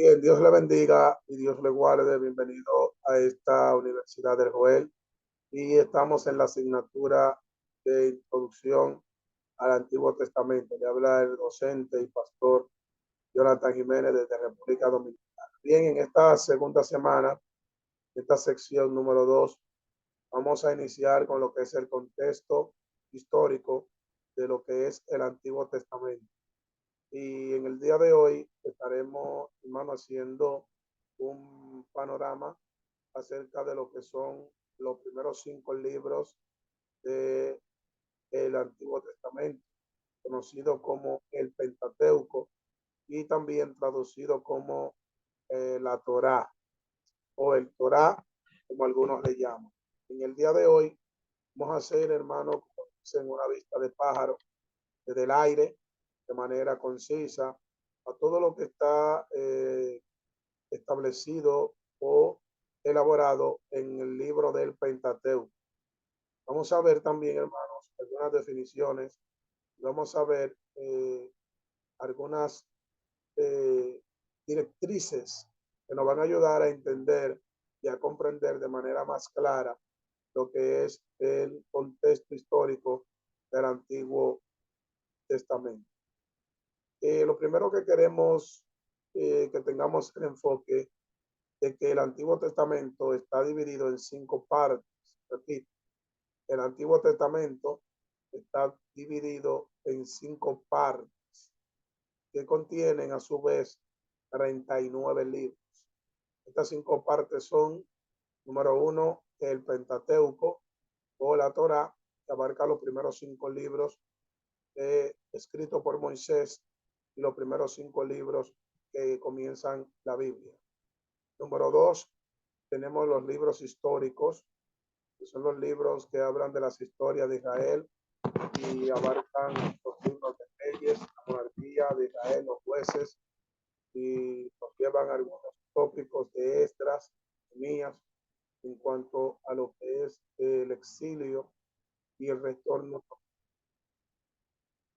Bien, Dios le bendiga y Dios le guarde. Bienvenido a esta Universidad del Joel. Y estamos en la asignatura de introducción al Antiguo Testamento. Le habla el docente y pastor Jonathan Jiménez desde República Dominicana. Bien, en esta segunda semana, esta sección número 2, vamos a iniciar con lo que es el contexto histórico de lo que es el Antiguo Testamento. Y en el día de hoy estaremos, hermano, haciendo un panorama acerca de lo que son los primeros 5 libros del Antiguo Testamento, conocido como el Pentateuco y también traducido como la Torá o el Torá, como algunos le llaman. En el día de hoy vamos a hacer, hermano, como dicen, una vista de pájaro desde el aire, de manera concisa, a todo lo que está establecido o elaborado en el libro del Pentateuco. Vamos a ver también, hermanos, algunas definiciones. Vamos a ver algunas eh, directrices que nos van a ayudar a entender y a comprender de manera más clara lo que es el contexto histórico del Antiguo Testamento. Lo primero que queremos que tengamos el enfoque de que el Antiguo Testamento está dividido en 5 partes. Repito, el Antiguo Testamento está dividido en 5 partes que contienen a su vez 39 libros. Estas 5 partes son, número 1, el Pentateuco o la Torá, que abarca los primeros 5 libros escritos por Moisés y los primeros 5 libros que comienzan la Biblia. Número 2, tenemos los libros históricos, que son los libros que hablan de las historias de Israel y abarcan los libros de Reyes, la monarquía de Israel, los jueces, y nos llevan algunos tópicos de Esdras, Nehemías, en cuanto a lo que es el exilio y el retorno.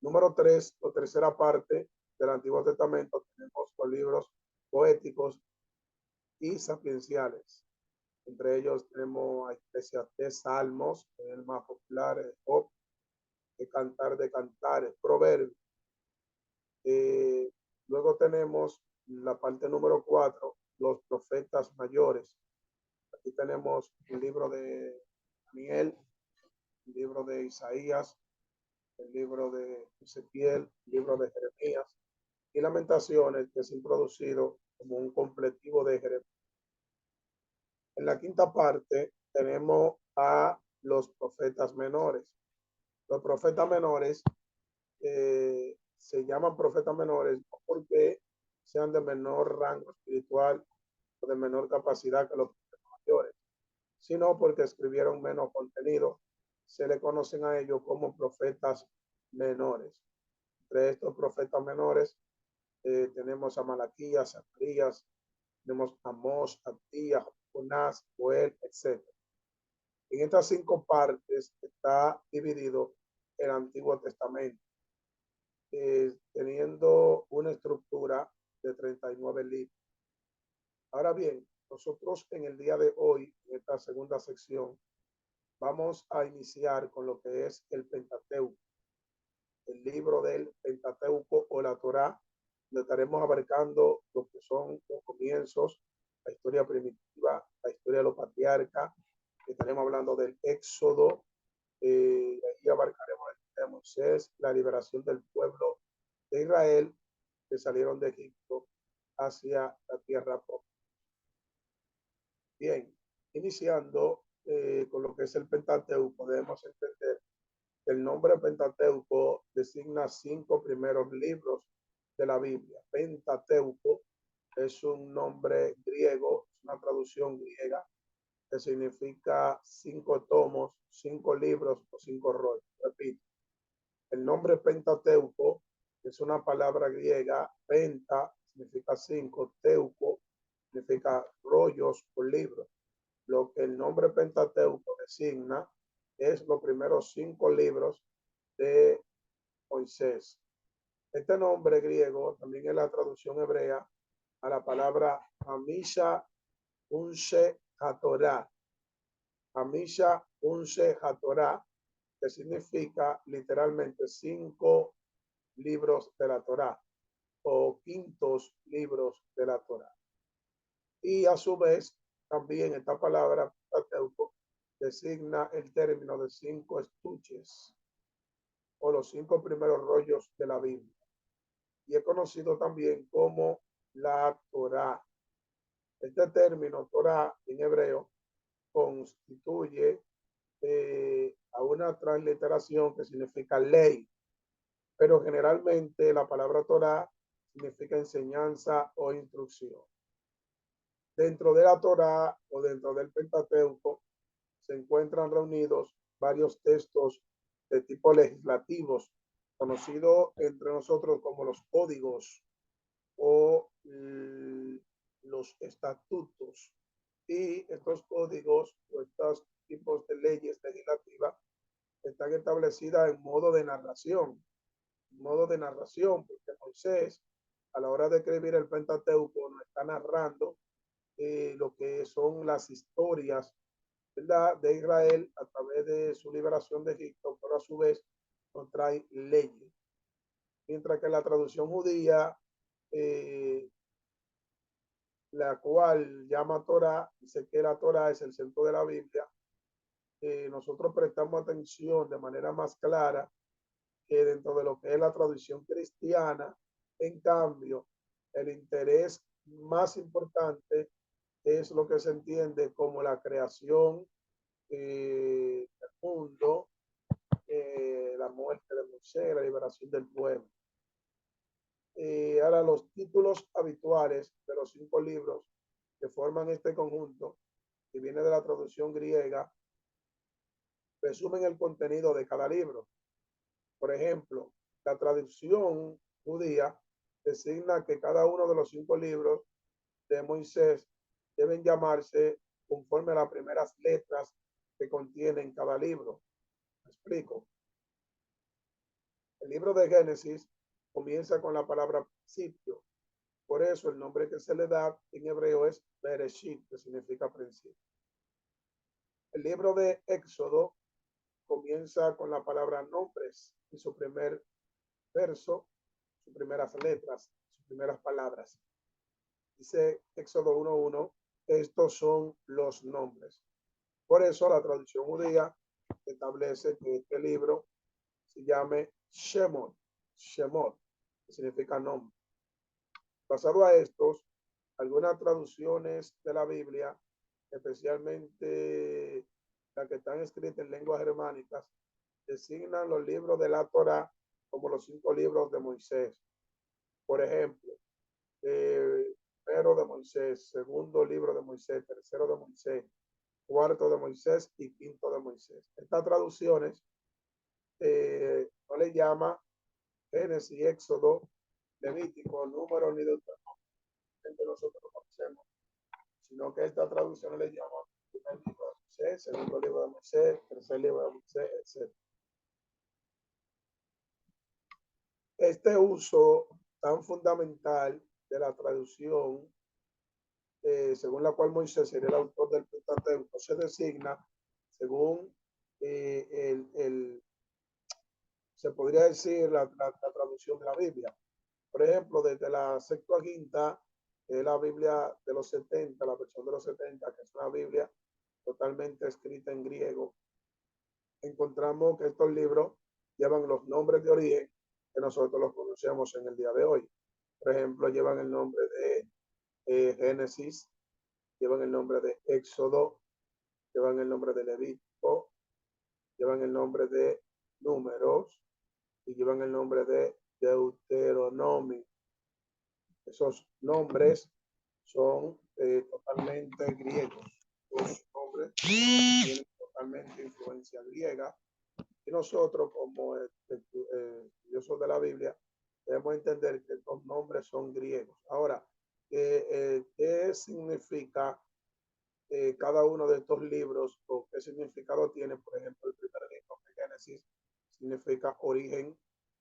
Número 3, o tercera parte del Antiguo Testamento, tenemos los libros poéticos y sapienciales. Entre ellos tenemos a Eclesiastés, Salmos, el más popular, Job, de Cantar de Cantares, Proverbios. Luego tenemos la parte número 4, los profetas mayores. Aquí tenemos el libro de Daniel, el libro de Isaías, el libro de Ezequiel, el libro de Jeremías y Lamentaciones, que es introducido como un completivo de Jeremías. En la quinta parte tenemos a los profetas menores. Los profetas menores se llaman profetas menores no porque sean de menor rango espiritual o de menor capacidad que los profetas mayores, sino porque escribieron menos contenido. Se le conocen a ellos como profetas menores. Entre estos profetas menores tenemos a Malaquías, Zacarías, tenemos a Amós, Abdías, Jonás, Joel, etc. En estas 5 partes está dividido el Antiguo Testamento, teniendo una estructura de 39 libros. Ahora bien, nosotros en el día de hoy, en esta segunda sección, vamos a iniciar con lo que es el Pentateuco, el libro del Pentateuco o la Torá, donde estaremos abarcando lo que son los comienzos, la historia primitiva, la historia de los patriarcas, estaremos hablando del Éxodo, ahí abarcaremos el de Moisés, la liberación del pueblo de Israel que salieron de Egipto hacia la tierra propia. Bien, iniciando con lo que es el Pentateuco, debemos entender que el nombre Pentateuco designa 5 primeros libros de la Biblia. Pentateuco es un nombre griego, es una traducción griega que significa 5 tomos, 5 libros o 5 rollos. Repito, el nombre Pentateuco es una palabra griega. Penta significa 5, teuco significa rollos o libros. Lo que el nombre Pentateuco designa es los primeros 5 libros de Moisés. Este nombre griego también es la traducción hebrea a la palabra Hamisha Unshe HaTorah. Hamisha Unshe HaTorah, que significa literalmente 5 libros de la Torah o quintos libros de la Torah. Y a su vez, también esta palabra Pentateuco designa el término de 5 estuches o los 5 primeros rollos de la Biblia. Y es conocido también como la Torah. Este término Torah en hebreo constituye a una transliteración que significa ley, pero generalmente la palabra Torah significa enseñanza o instrucción. Dentro de la Torah o dentro del Pentateuco se encuentran reunidos varios textos de tipo legislativos, conocidos entre nosotros como los códigos o los estatutos. Y estos códigos o estos tipos de leyes legislativas están establecidas en modo de narración. Porque Moisés, a la hora de escribir el Pentateuco, nos está narrando lo que son las historias, ¿verdad?, de Israel a través de su liberación de Egipto, pero a su vez nos trae leyes. Mientras que la traducción judía, la cual llama Torah, dice que la Torah es el centro de la Biblia, nosotros prestamos atención de manera más clara que dentro de lo que es la tradición cristiana. En cambio, el interés más importante es lo que se entiende como la creación del mundo, la muerte de Moisés, la liberación del pueblo. Ahora, los títulos habituales de los 5 libros que forman este conjunto, que viene de la traducción griega, resumen el contenido de cada libro. Por ejemplo, la traducción judía designa que cada uno de los 5 libros de Moisés deben llamarse conforme a las primeras letras que contienen cada libro. ¿Me explico? El libro de Génesis comienza con la palabra principio. Por eso el nombre que se le da en hebreo es Bereshit, que significa principio. El libro de Éxodo comienza con la palabra nombres en su primer verso, sus primeras letras, sus primeras palabras. Dice Éxodo 1:1, estos son los nombres. Por eso la traducción judía establece que este libro se llame Shemot, que significa nombre. Basado a estos, algunas traducciones de la Biblia, especialmente las que están escritas en lenguas germánicas, designan los libros de la Torá como los 5 libros de Moisés. Por ejemplo, primero de Moisés, segundo libro de Moisés, tercero de Moisés, cuarto de Moisés y quinto de Moisés. Estas traducciones no le llama Génesis, Éxodo, Levítico, Número ni Deuteronomio que nosotros conocemos, sino que esta traducción le llama primer libro de Moisés, segundo libro de Moisés, tercer libro de Moisés, etc. Este uso tan fundamental de la traducción, según la cual Moisés sería el autor del Pentateuco, se designa según se podría decir la traducción de la Biblia. Por ejemplo, desde la Septuaginta, la Biblia de los 70, la versión de los 70, que es una Biblia totalmente escrita en griego, encontramos que estos libros llevan los nombres de origen que nosotros los conocemos en el día de hoy. Por ejemplo, llevan el nombre de Génesis, llevan el nombre de Éxodo, llevan el nombre de Levítico, llevan el nombre de Números y llevan el nombre de Deuteronomio. Esos nombres son totalmente griegos. Los nombres tienen totalmente influencia griega. Y nosotros, como estudiosos de la Biblia, debemos entender que estos nombres son griegos. Ahora, ¿qué significa cada uno de estos libros o qué significado tiene? Por ejemplo, el primer libro de Génesis significa origen,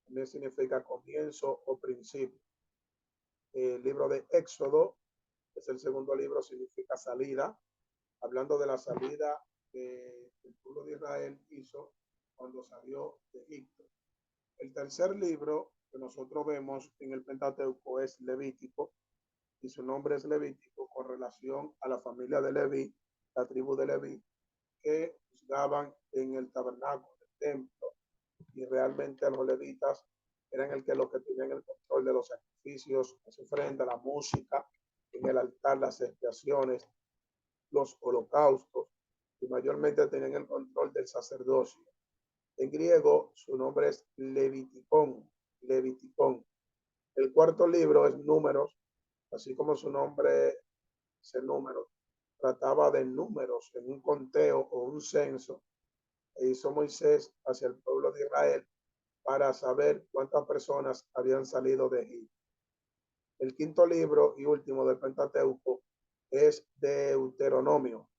también significa comienzo o principio. El libro de Éxodo es el segundo libro, significa salida, hablando de la salida que el pueblo de Israel hizo cuando salió de Egipto. El tercer libro que nosotros vemos en el Pentateuco es Levítico, y su nombre es Levítico con relación a la familia de Leví, la tribu de Leví, que juzgaban en el tabernáculo del templo, y realmente los levitas eran los que tenían el control de los sacrificios, las ofrendas, la música, en el altar, las expiaciones, los holocaustos, y mayormente tenían el control del sacerdocio. En griego su nombre es Leviticón, Leviticón. El cuarto libro es Números, así como su nombre es el número. Trataba de números en un conteo o un censo que hizo Moisés hacia el pueblo de Israel para saber cuántas personas habían salido de Egipto. El quinto libro y último del Pentateuco es Deuteronomio.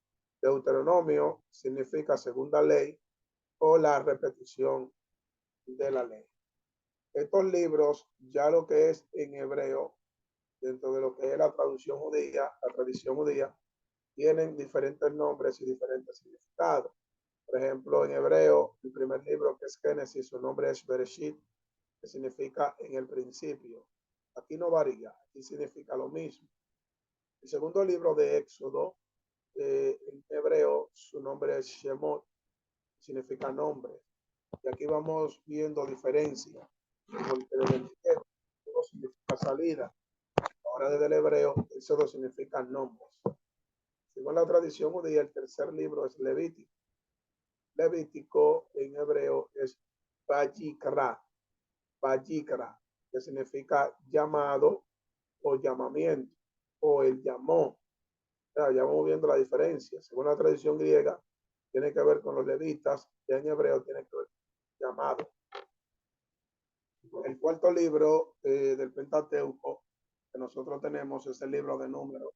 Deuteronomio significa segunda ley o la repetición de la ley. Estos libros, ya lo que es en hebreo, dentro de lo que es la traducción judía, la tradición judía, tienen diferentes nombres y diferentes significados. Por ejemplo, en hebreo, el primer libro, que es Génesis, su nombre es Bereshit, que significa en el principio. Aquí no varía, aquí significa lo mismo. El segundo libro de Éxodo, en hebreo, su nombre es Shemot, que significa nombre. Y aquí vamos viendo diferencias, porque desde el griego significa salida. Ahora desde el hebreo, Éxodo significa nombres. Según la tradición judía, el tercer libro es Levítico. Levítico en hebreo es Vayikra, Vayikra, que significa llamado o llamamiento, o el llamó. O sea, ya vamos viendo la diferencia. Según la tradición griega, tiene que ver con los levitas, y en hebreo tiene que ver con llamado. El cuarto libro del Pentateuco que nosotros tenemos es el libro de Números.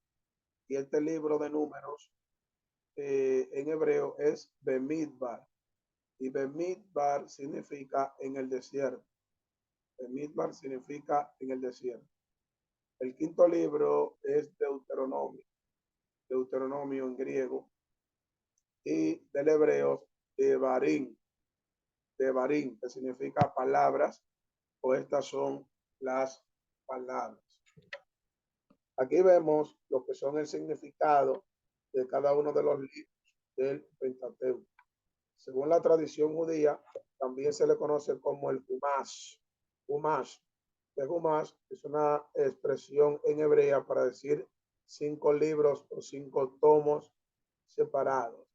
Y este libro de Números en hebreo es Bemidbar. Y Bemidbar significa en el desierto. Bemidbar significa en el desierto. El quinto libro es Deuteronomio. Deuteronomio en griego. Y del hebreo, Devarim. Devarim, que significa palabras, o estas son las palabras. Aquí vemos lo que son el significado de cada uno de los libros del Pentateuco. Según la tradición judía, también se le conoce como el Humash. Humash. El Humash es una expresión en hebrea para decir 5 libros o 5 tomos separados.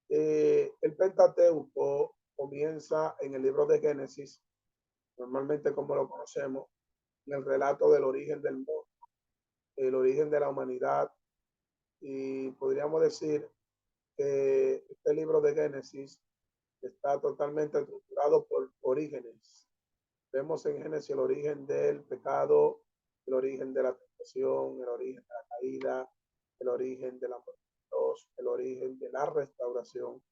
El Pentateuco comienza en el libro de Génesis, normalmente como lo conocemos, en el relato del origen del mundo, el origen de la humanidad, y podríamos decir que este libro de Génesis está totalmente estructurado por orígenes. Vemos en Génesis el origen del pecado, el origen de la tentación, el origen de la caída, el origen de la muerte de Dios, el origen de la restauración,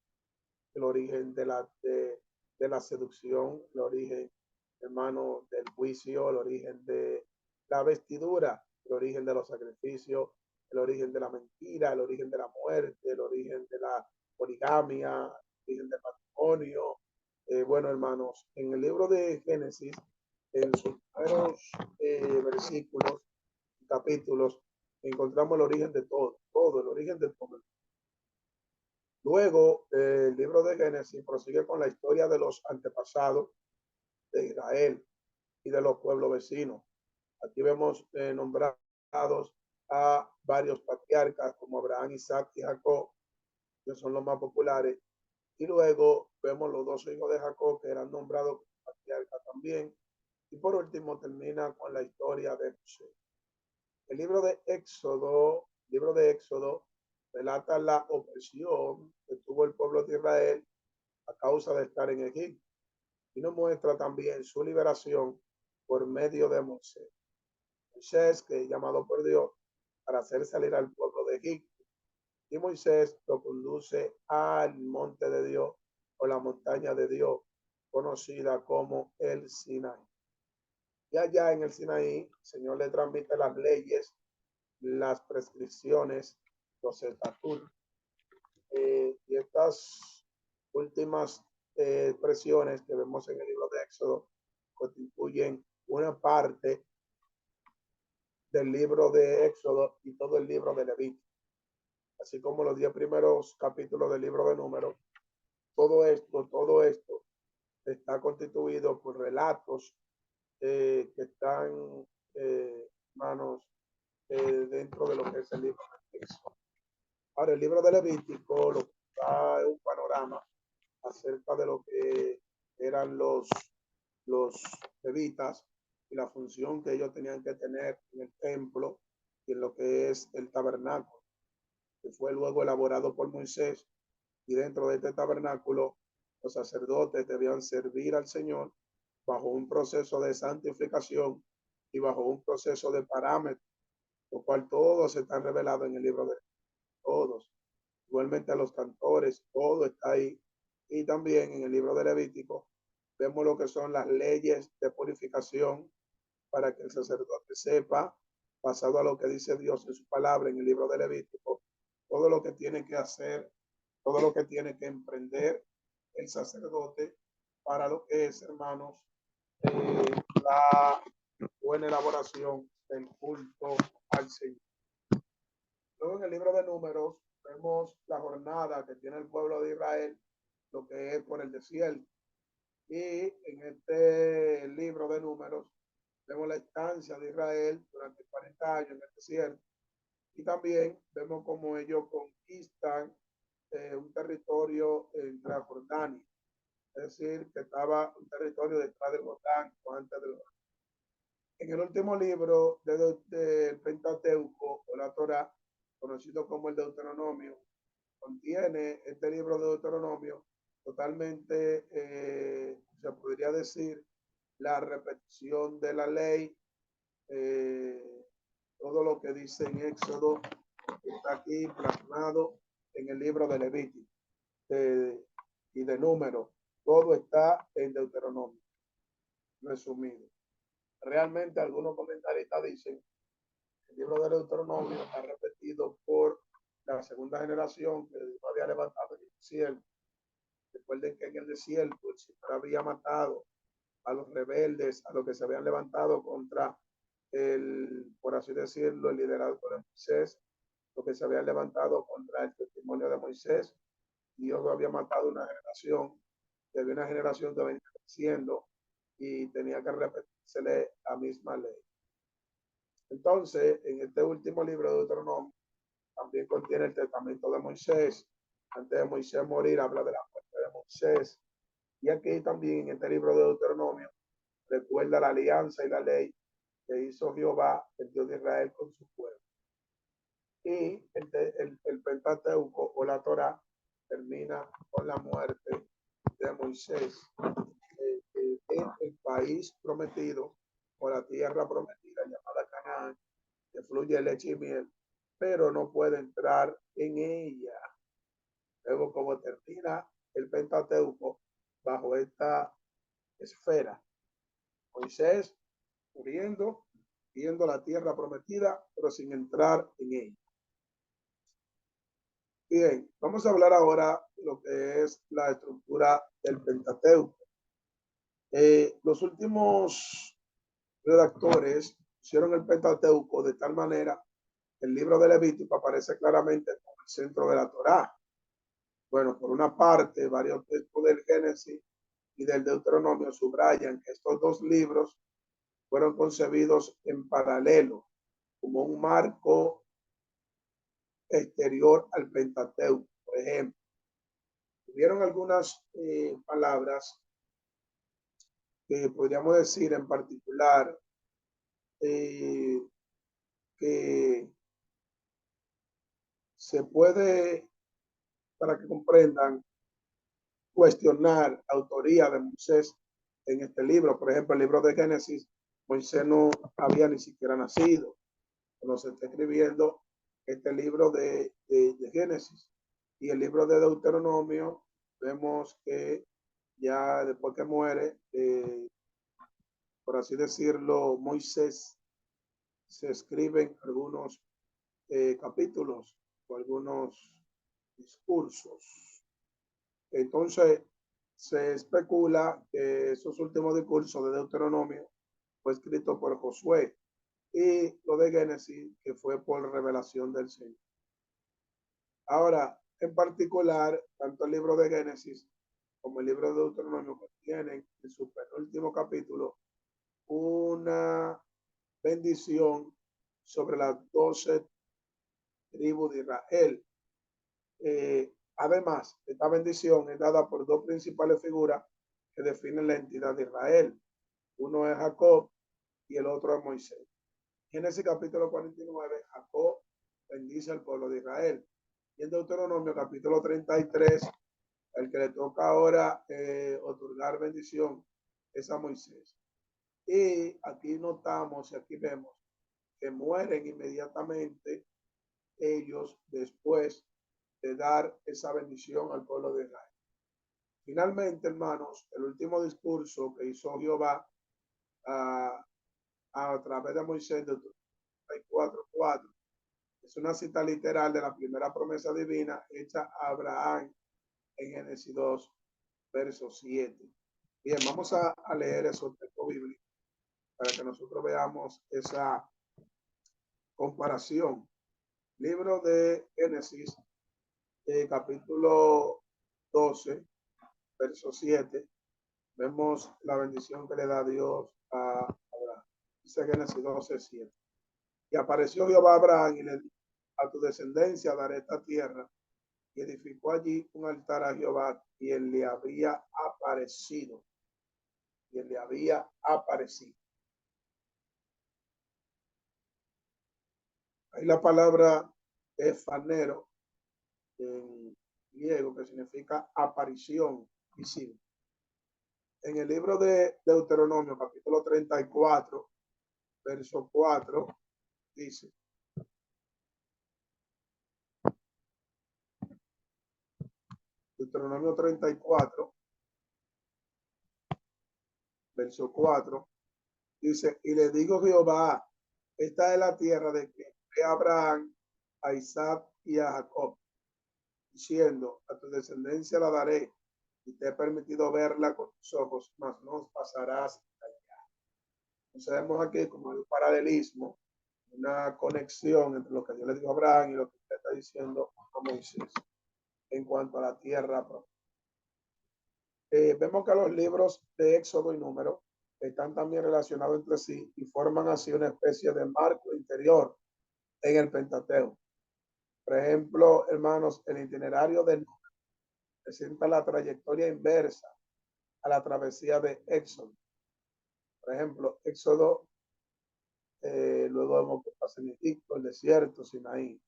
el origen de la seducción, el origen, hermano, del juicio, el origen de la vestidura, el origen de los sacrificios, el origen de la mentira, el origen de la muerte, el origen de la poligamia, el origen del matrimonio. Bueno, hermanos, en el libro de Génesis, en sus primeros versículos, capítulos, encontramos el origen de todo, todo, el origen de todo. Luego, el libro de Génesis prosigue con la historia de los antepasados de Israel y de los pueblos vecinos. Aquí vemos nombrados a varios patriarcas como Abraham, Isaac y Jacob, que son los más populares. Y luego vemos los 2 hijos de Jacob que eran nombrados patriarcas también. Y por último termina con la historia de José. El libro de Éxodo relata la opresión que tuvo el pueblo de Israel a causa de estar en Egipto, y nos muestra también su liberación por medio de Moisés. Moisés, que es llamado por Dios para hacer salir al pueblo de Egipto, y Moisés lo conduce al monte de Dios o la montaña de Dios, conocida como el Sinai. Y allá en el Sinaí, el Señor le transmite las leyes, las prescripciones, los estatutos. Y estas últimas expresiones que vemos en el libro de Éxodo constituyen una parte del libro de Éxodo y todo el libro de Levítico, así como los 10 primeros capítulos del libro de Números. Todo esto está constituido por relatos que están, hermanos, dentro de lo que es el libro de Éxodo. Ahora, el libro de Levítico lo que da es un panorama acerca de lo que eran los levitas y la función que ellos tenían que tener en el templo y en lo que es el tabernáculo, que fue luego elaborado por Moisés. Y dentro de este tabernáculo, los sacerdotes debían servir al Señor bajo un proceso de santificación y bajo un proceso de parámetros, lo cual todos están revelados en el libro de todos. Igualmente a los cantores, todo está ahí. Y también en el libro de Levítico vemos lo que son las leyes de purificación para que el sacerdote sepa, basado a lo que dice Dios en su palabra en el libro de Levítico, todo lo que tiene que hacer, todo lo que tiene que emprender el sacerdote para lo que es, hermanos, la buena elaboración del culto al Señor. Luego en el libro de Números vemos la jornada que tiene el pueblo de Israel, lo que es por el desierto. Y en este libro de Números vemos la estancia de Israel durante 40 años en el desierto. Y también vemos cómo ellos conquistan un territorio entre la Jordania. Es decir, que estaba un territorio detrás del Jordán o antes del Jordán. En el último libro del Pentateuco o la Torá, conocido como el Deuteronomio, contiene este libro de Deuteronomio totalmente, se podría decir, la repetición de la ley, todo lo que dice en Éxodo está aquí plasmado en el libro de Levítico y de Números. Todo está en Deuteronomio, resumido. Realmente algunos comentaristas dicen que el libro de Deuteronomio está repetido por la segunda generación que Dios había levantado en el desierto. Recuerden que en el desierto el Señor había matado a los rebeldes, a los que se habían levantado contra por así decirlo, el liderazgo de Moisés, los que se habían levantado contra el testimonio de Moisés. Dios había matado una generación, de una generación que venía creciendo y tenía que repetírsele la misma ley. Entonces, en este último libro de Deuteronomio, también contiene el testamento de Moisés. Antes de Moisés morir, habla de la muerte de Moisés. Y aquí también, en este libro de Deuteronomio, recuerda la alianza y la ley que hizo Jehová, el Dios de Israel, con su pueblo. Y el Pentateuco o la Torá termina con la muerte de Moisés en el país prometido o la tierra prometida llamada Canaán, que fluye leche y miel, pero no puede entrar en ella. Luego, como termina el Pentateuco bajo esta esfera, Moisés muriendo, viendo la tierra prometida, pero sin entrar en ella. Bien, vamos a hablar ahora de lo que es la estructura del Pentateuco. Los últimos redactores hicieron el Pentateuco de tal manera que el libro de Levítico aparece claramente como el centro de la Torá. Bueno, por una parte, varios textos del Génesis y del Deuteronomio subrayan que estos dos libros fueron concebidos en paralelo, como un marco exterior al Pentateuco. Por ejemplo, tuvieron algunas palabras que podríamos decir en particular que se puede, para que comprendan, cuestionar la autoría de Moisés en este libro. Por ejemplo, el libro de Génesis, Moisés no había ni siquiera nacido cuando se está escribiendo este libro de Génesis. Y el libro de Deuteronomio, vemos que ya después que muere por así decirlo, Moisés, se escriben algunos capítulos o algunos discursos. Entonces, se especula que esos últimos discursos de Deuteronomio fue escrito por Josué y lo de Génesis que fue por revelación del Señor. Ahora, en particular, tanto el libro de Génesis como el libro de Deuteronomio tienen en su penúltimo capítulo una bendición sobre las 12 tribus de Israel. Además, esta bendición es dada por dos principales figuras que definen la entidad de Israel. Uno es Jacob y el otro es Moisés. En ese capítulo 49, Jacob bendice al pueblo de Israel. Y en Deuteronomio capítulo 33, el que le toca ahora otorgar bendición es a Moisés. Y aquí notamos y aquí vemos que mueren inmediatamente ellos después de dar esa bendición al pueblo de Israel. Finalmente, hermanos, el último discurso que hizo Jehová a través de Moisés de 34:4 es una cita literal de la primera promesa divina hecha a Abraham en Génesis 2, verso 7. Bien, vamos a leer esos textos bíblicos para que nosotros veamos esa comparación. Libro de Génesis, capítulo 12, verso 7. Vemos la bendición que le da Dios a Abraham. Dice Génesis 12, 7. Y apareció Jehová a Abraham y le dijo: a tu descendencia daré esta tierra. Y edificó allí un altar a Jehová, y él le había aparecido. Y él le había aparecido. Ahí la palabra efanero en griego, que significa aparición visible. En el libro de Deuteronomio, capítulo 34, verso 4, dice: Deuteronomio 34, verso 4, dice: y le dijo Jehová, esta es la tierra de que a Abraham, a Isaac y a Jacob, diciendo: a tu descendencia la daré, y te he permitido verla con tus ojos, mas no pasarás allá. Entonces vemos aquí como un paralelismo, una conexión entre lo que Dios le dijo a Abraham y lo que usted está diciendo a Moisés en cuanto a la tierra. Vemos que los libros de Éxodo y Número están también relacionados entre sí y forman así una especie de marco interior en el Pentateuco. Por ejemplo, hermanos, el itinerario de Número presenta la trayectoria inversa a la travesía de Éxodo. Por ejemplo, Éxodo, luego vemos que pasa en Egipto, el desierto, Sinaí.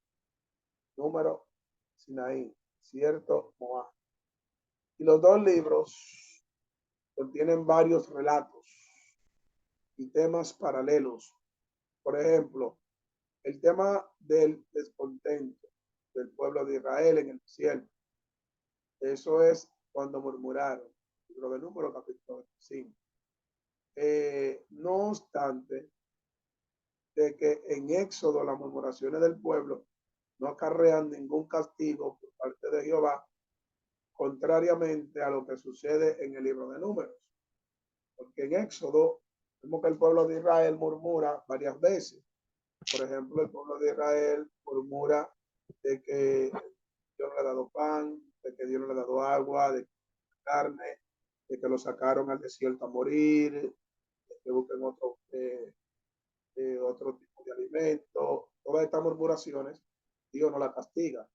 Número, Sinaí, desierto, Moab. Y los dos libros contienen varios relatos y temas paralelos. Por ejemplo, el tema del descontento del pueblo de Israel en el desierto. Eso es cuando murmuraron. Libro de Números, capítulo 25. No obstante, de que en Éxodo las murmuraciones del pueblo no acarrean ningún castigo por parte de Jehová, contrariamente a lo que sucede en el libro de Números. Porque en Éxodo vemos que el pueblo de Israel murmura varias veces. Por ejemplo, el pueblo de Israel murmura de que Dios no le ha dado pan, de que Dios no le ha dado agua, de carne, de que lo sacaron al desierto a morir, de que busquen otro tipo de alimento. Todas estas murmuraciones, Dios no la castiga.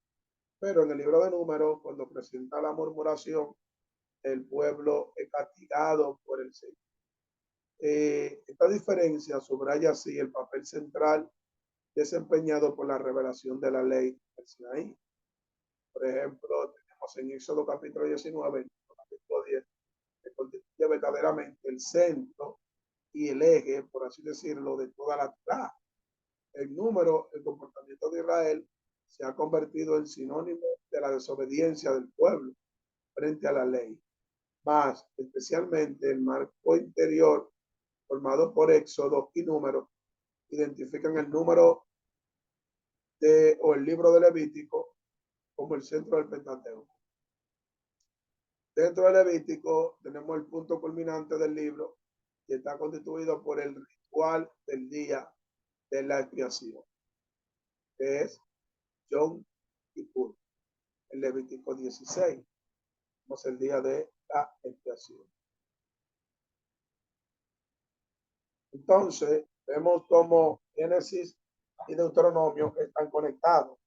Pero en el libro de Números, cuando presenta la murmuración, el pueblo es castigado por el Señor. Esta diferencia subraya así el papel central desempeñado por la revelación de la ley del Sinaí. Por ejemplo, tenemos en Éxodo capítulo 19, capítulo 10, que constituye verdaderamente el centro y el eje, por así decirlo, de toda la Torá. El número, el comportamiento de Israel se ha convertido en sinónimo de la desobediencia del pueblo frente a la ley, más especialmente el marco interior formado por Éxodo y Número, identifican el número o el libro de Levítico como el centro del Pentateuco. Dentro de Levítico tenemos el punto culminante del libro, que está constituido por el ritual del día de la expiación, que es Yom Kippur. En Levítico 16, es el día de la expiación. Entonces, vemos cómo Génesis y Deuteronomio están conectados.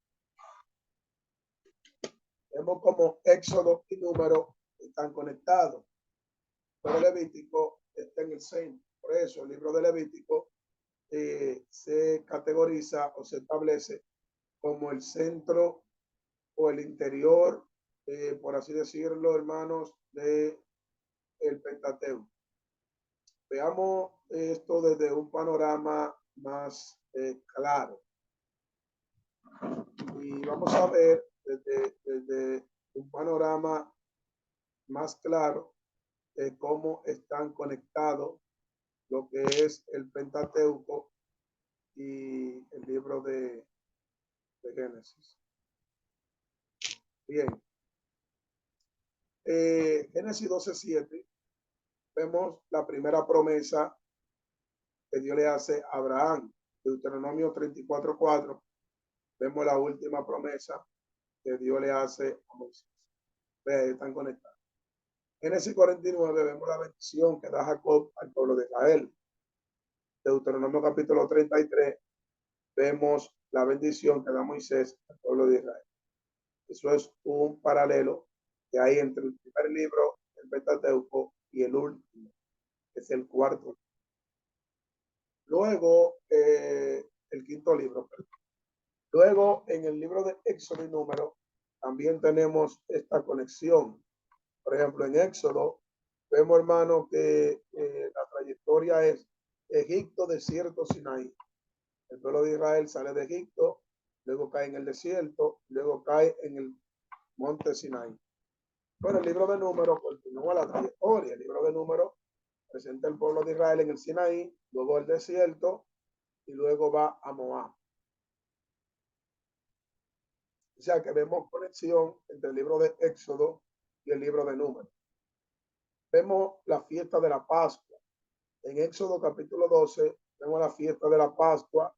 Vemos cómo Éxodo y Número están conectados. Pero Levítico está en el centro. Por eso el libro de Levítico se categoriza o se establece como el centro o el interior, por así decirlo, hermanos, de el Pentateuco. Veamos esto desde un panorama más claro. Y vamos a ver desde un panorama más claro cómo están conectados lo que es el Pentateuco y el libro de Génesis. Bien. Génesis 12:7, vemos la primera promesa que Dios le hace a Abraham. Deuteronomio 34:4, vemos la última promesa que Dios le hace a Moisés. Están conectados. Génesis 49, vemos la bendición que da Jacob al pueblo de Israel. Deuteronomio capítulo 33, vemos la bendición que da Moisés al pueblo de Israel. Eso es un paralelo que hay entre el primer libro, el Pentateuco, y el último, que es el cuarto. Luego, el quinto libro. Luego, en el libro de Éxodo y Número, también tenemos esta conexión. Por ejemplo, en Éxodo, vemos, hermano, que la trayectoria es Egipto, desierto, Sinaí. El pueblo de Israel sale de Egipto, luego cae en el desierto, luego cae en el monte Sinaí. Bueno, el libro de Números continúa la trayectoria. El libro de Números presenta el pueblo de Israel en el Sinaí, luego el desierto y luego va a Moab. O sea que vemos conexión entre el libro de Éxodo y el libro de Números. Vemos la fiesta de la Pascua. En Éxodo capítulo 12 vemos la fiesta de la Pascua.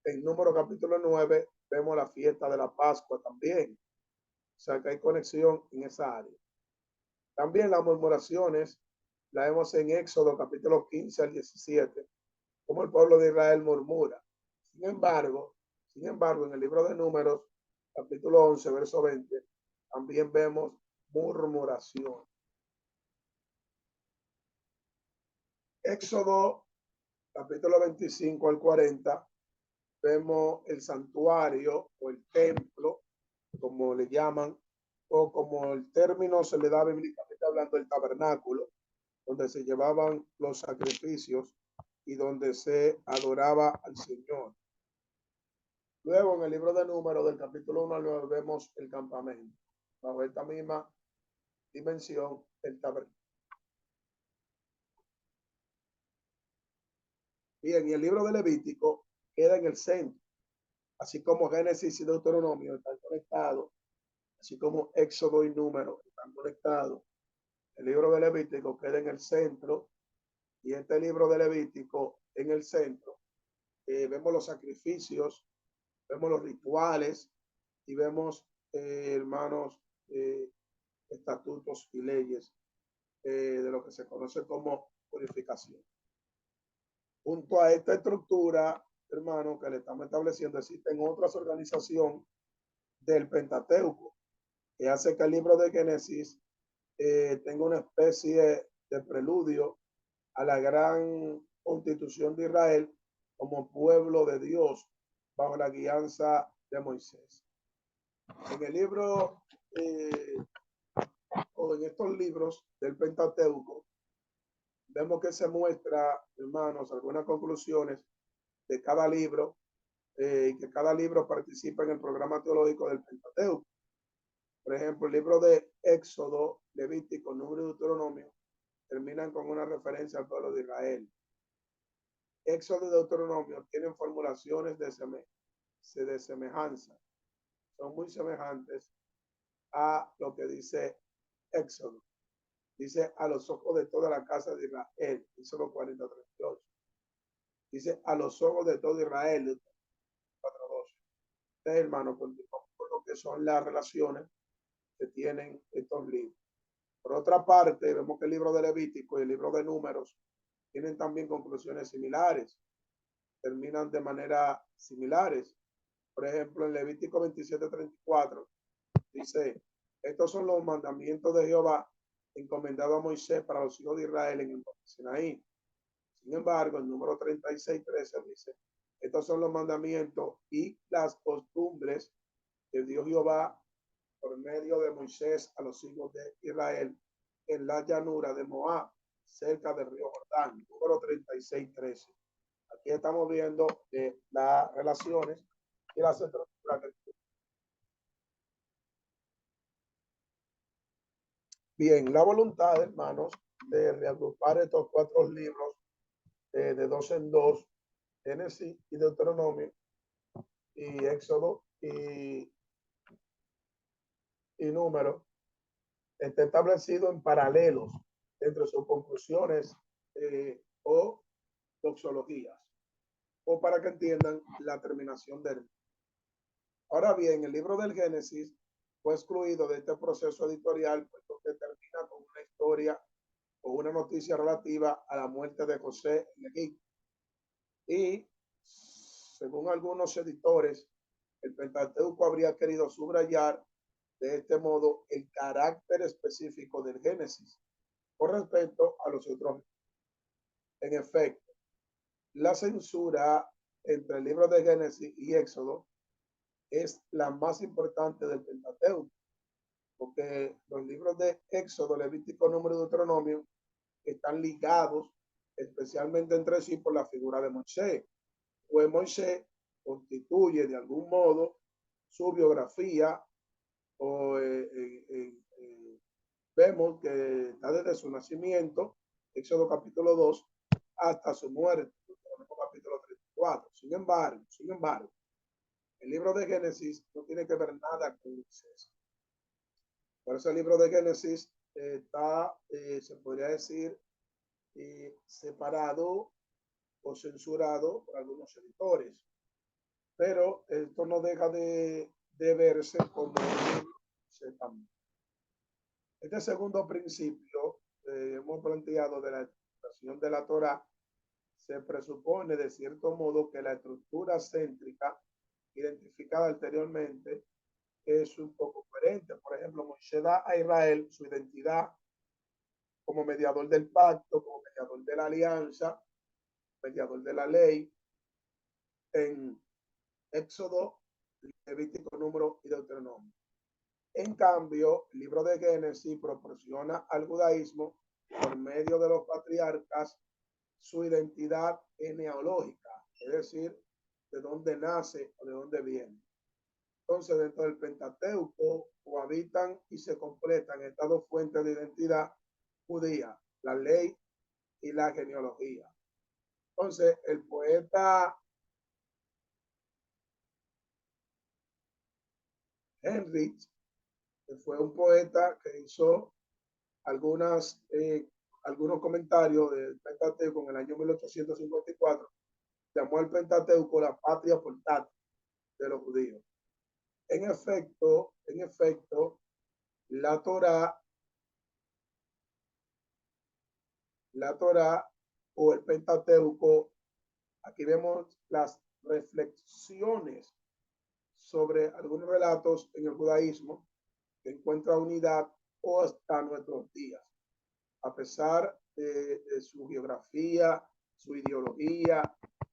En Número capítulo 9 vemos la fiesta de la Pascua también. O sea que hay conexión en esa área. También las murmuraciones las vemos en Éxodo capítulo 15 al 17, como el pueblo de Israel murmura. Sin embargo, en el libro de Números, capítulo 11, verso 20, también vemos murmuración. Éxodo, capítulo 25 al 40, vemos el santuario o el templo, como le llaman, o como el término se le da bíblicamente hablando, el tabernáculo, donde se llevaban los sacrificios y donde se adoraba al Señor. Luego, en el libro de Números, del capítulo 1 al 9, vemos el campamento. Bajo esta misma dimensión, el tabernáculo. Bien, y el libro de Levítico queda en el centro, así como Génesis y Deuteronomio están conectados, así como Éxodo y Números están conectados. El libro de Levítico queda en el centro y este libro de Levítico en el centro. Vemos los sacrificios, vemos los rituales y vemos, hermanos, estatutos y leyes de lo que se conoce como purificación. Junto a esta estructura, hermano, que le estamos estableciendo, existen otras organizaciones del Pentateuco que hace que el libro de Génesis tenga una especie de preludio a la gran constitución de Israel como pueblo de Dios bajo la guianza de Moisés. En el libro o en estos libros del Pentateuco vemos que se muestra, hermanos, algunas conclusiones de cada libro y que cada libro participa en el programa teológico del Pentateuco. Por ejemplo, el libro de Éxodo, Levítico, Número y Deuteronomio terminan con una referencia al pueblo de Israel. Éxodo y Deuteronomio tienen formulaciones de semejanza. Son muy semejantes a lo que dice Éxodo. Dice a los ojos de toda la casa de Israel, Éxodo 40:38. Dice a los ojos de todo Israel, 4:12. Entonces, hermano, continuamos con lo que son las relaciones que tienen estos libros. Por otra parte, vemos que el libro de Levítico y el libro de Números tienen también conclusiones similares, terminan de manera similares. Por ejemplo, en Levítico 27:34 dice, estos son los mandamientos de Jehová encomendados a Moisés para los hijos de Israel en el monte Sinaí. Sin embargo, el número 36:13 dice, estos son los mandamientos y las costumbres que dio Jehová por medio de Moisés a los hijos de Israel en la llanura de Moab, cerca del río Jordán, número 36:13. Aquí estamos viendo las relaciones y las estructuras. Bien, la voluntad, hermanos, de reagrupar estos 4 libros de 2 en 2, Génesis y Deuteronomio, y Éxodo y Número, está establecido en paralelos entre sus conclusiones o doxologías, o para que entiendan la terminación del. Ahora bien, el libro del Génesis fue excluido de este proceso editorial, puesto que termina con una historia o una noticia relativa a la muerte de José en Egipto. Y según algunos editores, el Pentateuco habría querido subrayar de este modo el carácter específico del Génesis con respecto a los otros. En efecto, la censura entre el libro de Génesis y Éxodo es la más importante del Pentateuco, porque los libros de Éxodo, Levítico, Número y Deuteronomio están ligados especialmente entre sí por la figura de Moisés. Pues Moisés constituye de algún modo su biografía o vemos que está desde su nacimiento, Éxodo capítulo 2, hasta su muerte, capítulo 34. Sin embargo, el libro de Génesis no tiene que ver nada con Moisés. Por eso el libro de Génesis está, se podría decir, separado o censurado por algunos editores. Pero esto no deja de verse como también. Este segundo principio hemos planteado de la interpretación de la Torá, se presupone de cierto modo que la estructura céntrica identificada anteriormente es un poco coherente. Por ejemplo, Moisés da a Israel su identidad como mediador del pacto, como mediador de la alianza, mediador de la ley, en Éxodo, Levítico, Número y Deuteronomio. En cambio, el libro de Génesis proporciona al judaísmo, por medio de los patriarcas, su identidad genealógica, es decir, de dónde nace o de dónde viene. Entonces, dentro del Pentateuco cohabitan y se completan estas 2 fuentes de identidad judía, la ley y la genealogía. Entonces, el poeta Heinrich, que fue un poeta que hizo algunos comentarios del Pentateuco en el año 1854, llamó al Pentateuco la patria portátil de los judíos. En efecto, la Torá o el Pentateuco, aquí vemos las reflexiones sobre algunos relatos en el judaísmo que encuentra unidad o hasta nuestros días, a pesar de su geografía, su ideología,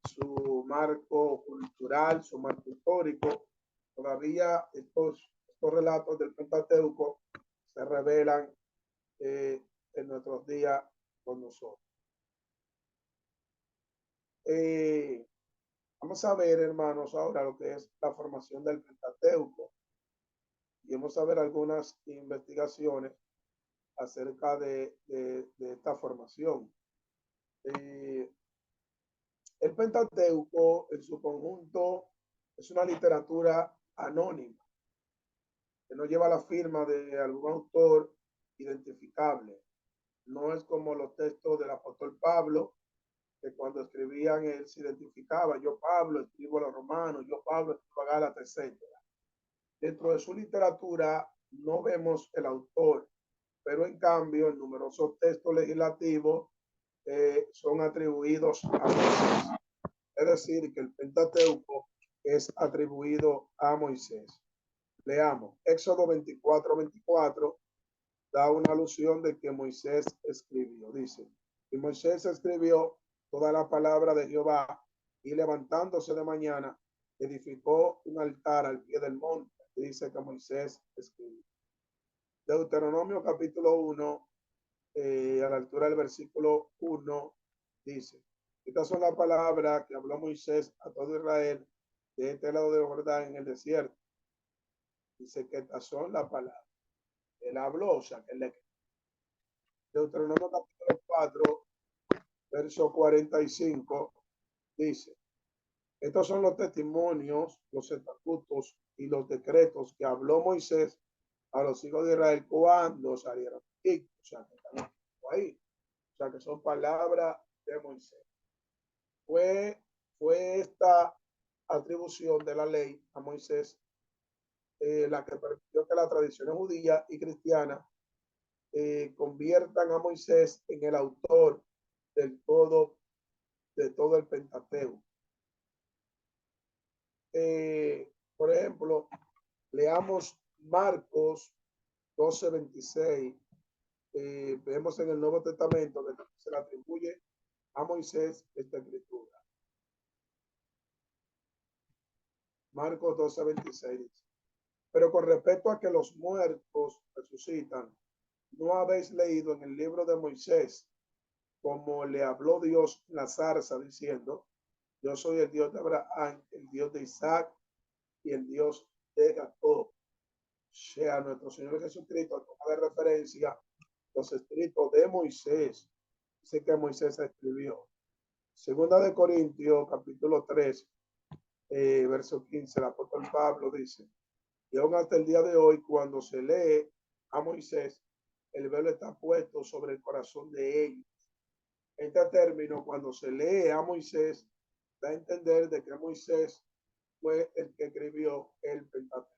su marco cultural, su marco histórico. Todavía estos relatos del Pentateuco se revelan en nuestros días con nosotros. Vamos a ver, hermanos, ahora lo que es la formación del Pentateuco y vamos a ver algunas investigaciones acerca de esta formación. El Pentateuco en su conjunto es una literatura anónima que no lleva la firma de algún autor identificable. No es como los textos del apóstol Pablo, que cuando escribían él se identificaba: yo Pablo escribo a los romanos, yo Pablo escribo a Gálatas, etc. Dentro de su literatura no vemos el autor, pero en cambio en numerosos textos legislativos son atribuidos a Moisés. Es decir, que el Pentateuco es atribuido a Moisés. Leamos, Éxodo 24:24 da una alusión de que Moisés escribió. Dice, y Moisés escribió toda la palabra de Jehová, y levantándose de mañana, edificó un altar al pie del monte. Dice que Moisés escribió. Deuteronomio capítulo 1, a la altura del versículo 1, dice, estas son las palabras que habló Moisés a todo Israel de este lado de Jordán en el desierto. Dice que estas son las palabras. Él habló, o sea, que le... Deuteronomio capítulo 4, verso 45, dice, estos son los testimonios, los estatutos y los decretos que habló Moisés a los hijos de Israel cuando salieron de Egipto. O sea, que están ahí. O sea, que son palabras de Moisés. Fue esta atribución de la ley a Moisés la que permitió que las tradiciones judía y cristiana conviertan a Moisés en el autor de todo el Pentateuco. Por ejemplo, leamos Marcos 12:26. Vemos en el Nuevo Testamento que se le atribuye a Moisés esta escritura. Marcos 12:26 dice, pero con respecto a que los muertos resucitan, ¿no habéis leído en el libro de Moisés como le habló Dios en la zarza diciendo, yo soy el Dios de Abraham, el Dios de Isaac y el Dios de Jacob? O sea, nuestro Señor Jesucristo toma de referencia los escritos de Moisés. Dice que Moisés escribió. Segunda de Corintios, capítulo 3, verso 15, el apóstol Pablo dice, y aún hasta el día de hoy, cuando se lee a Moisés, el velo está puesto sobre el corazón de ellos. Este término, cuando se lee a Moisés, da a entender de que Moisés fue el que escribió el Pentateuco.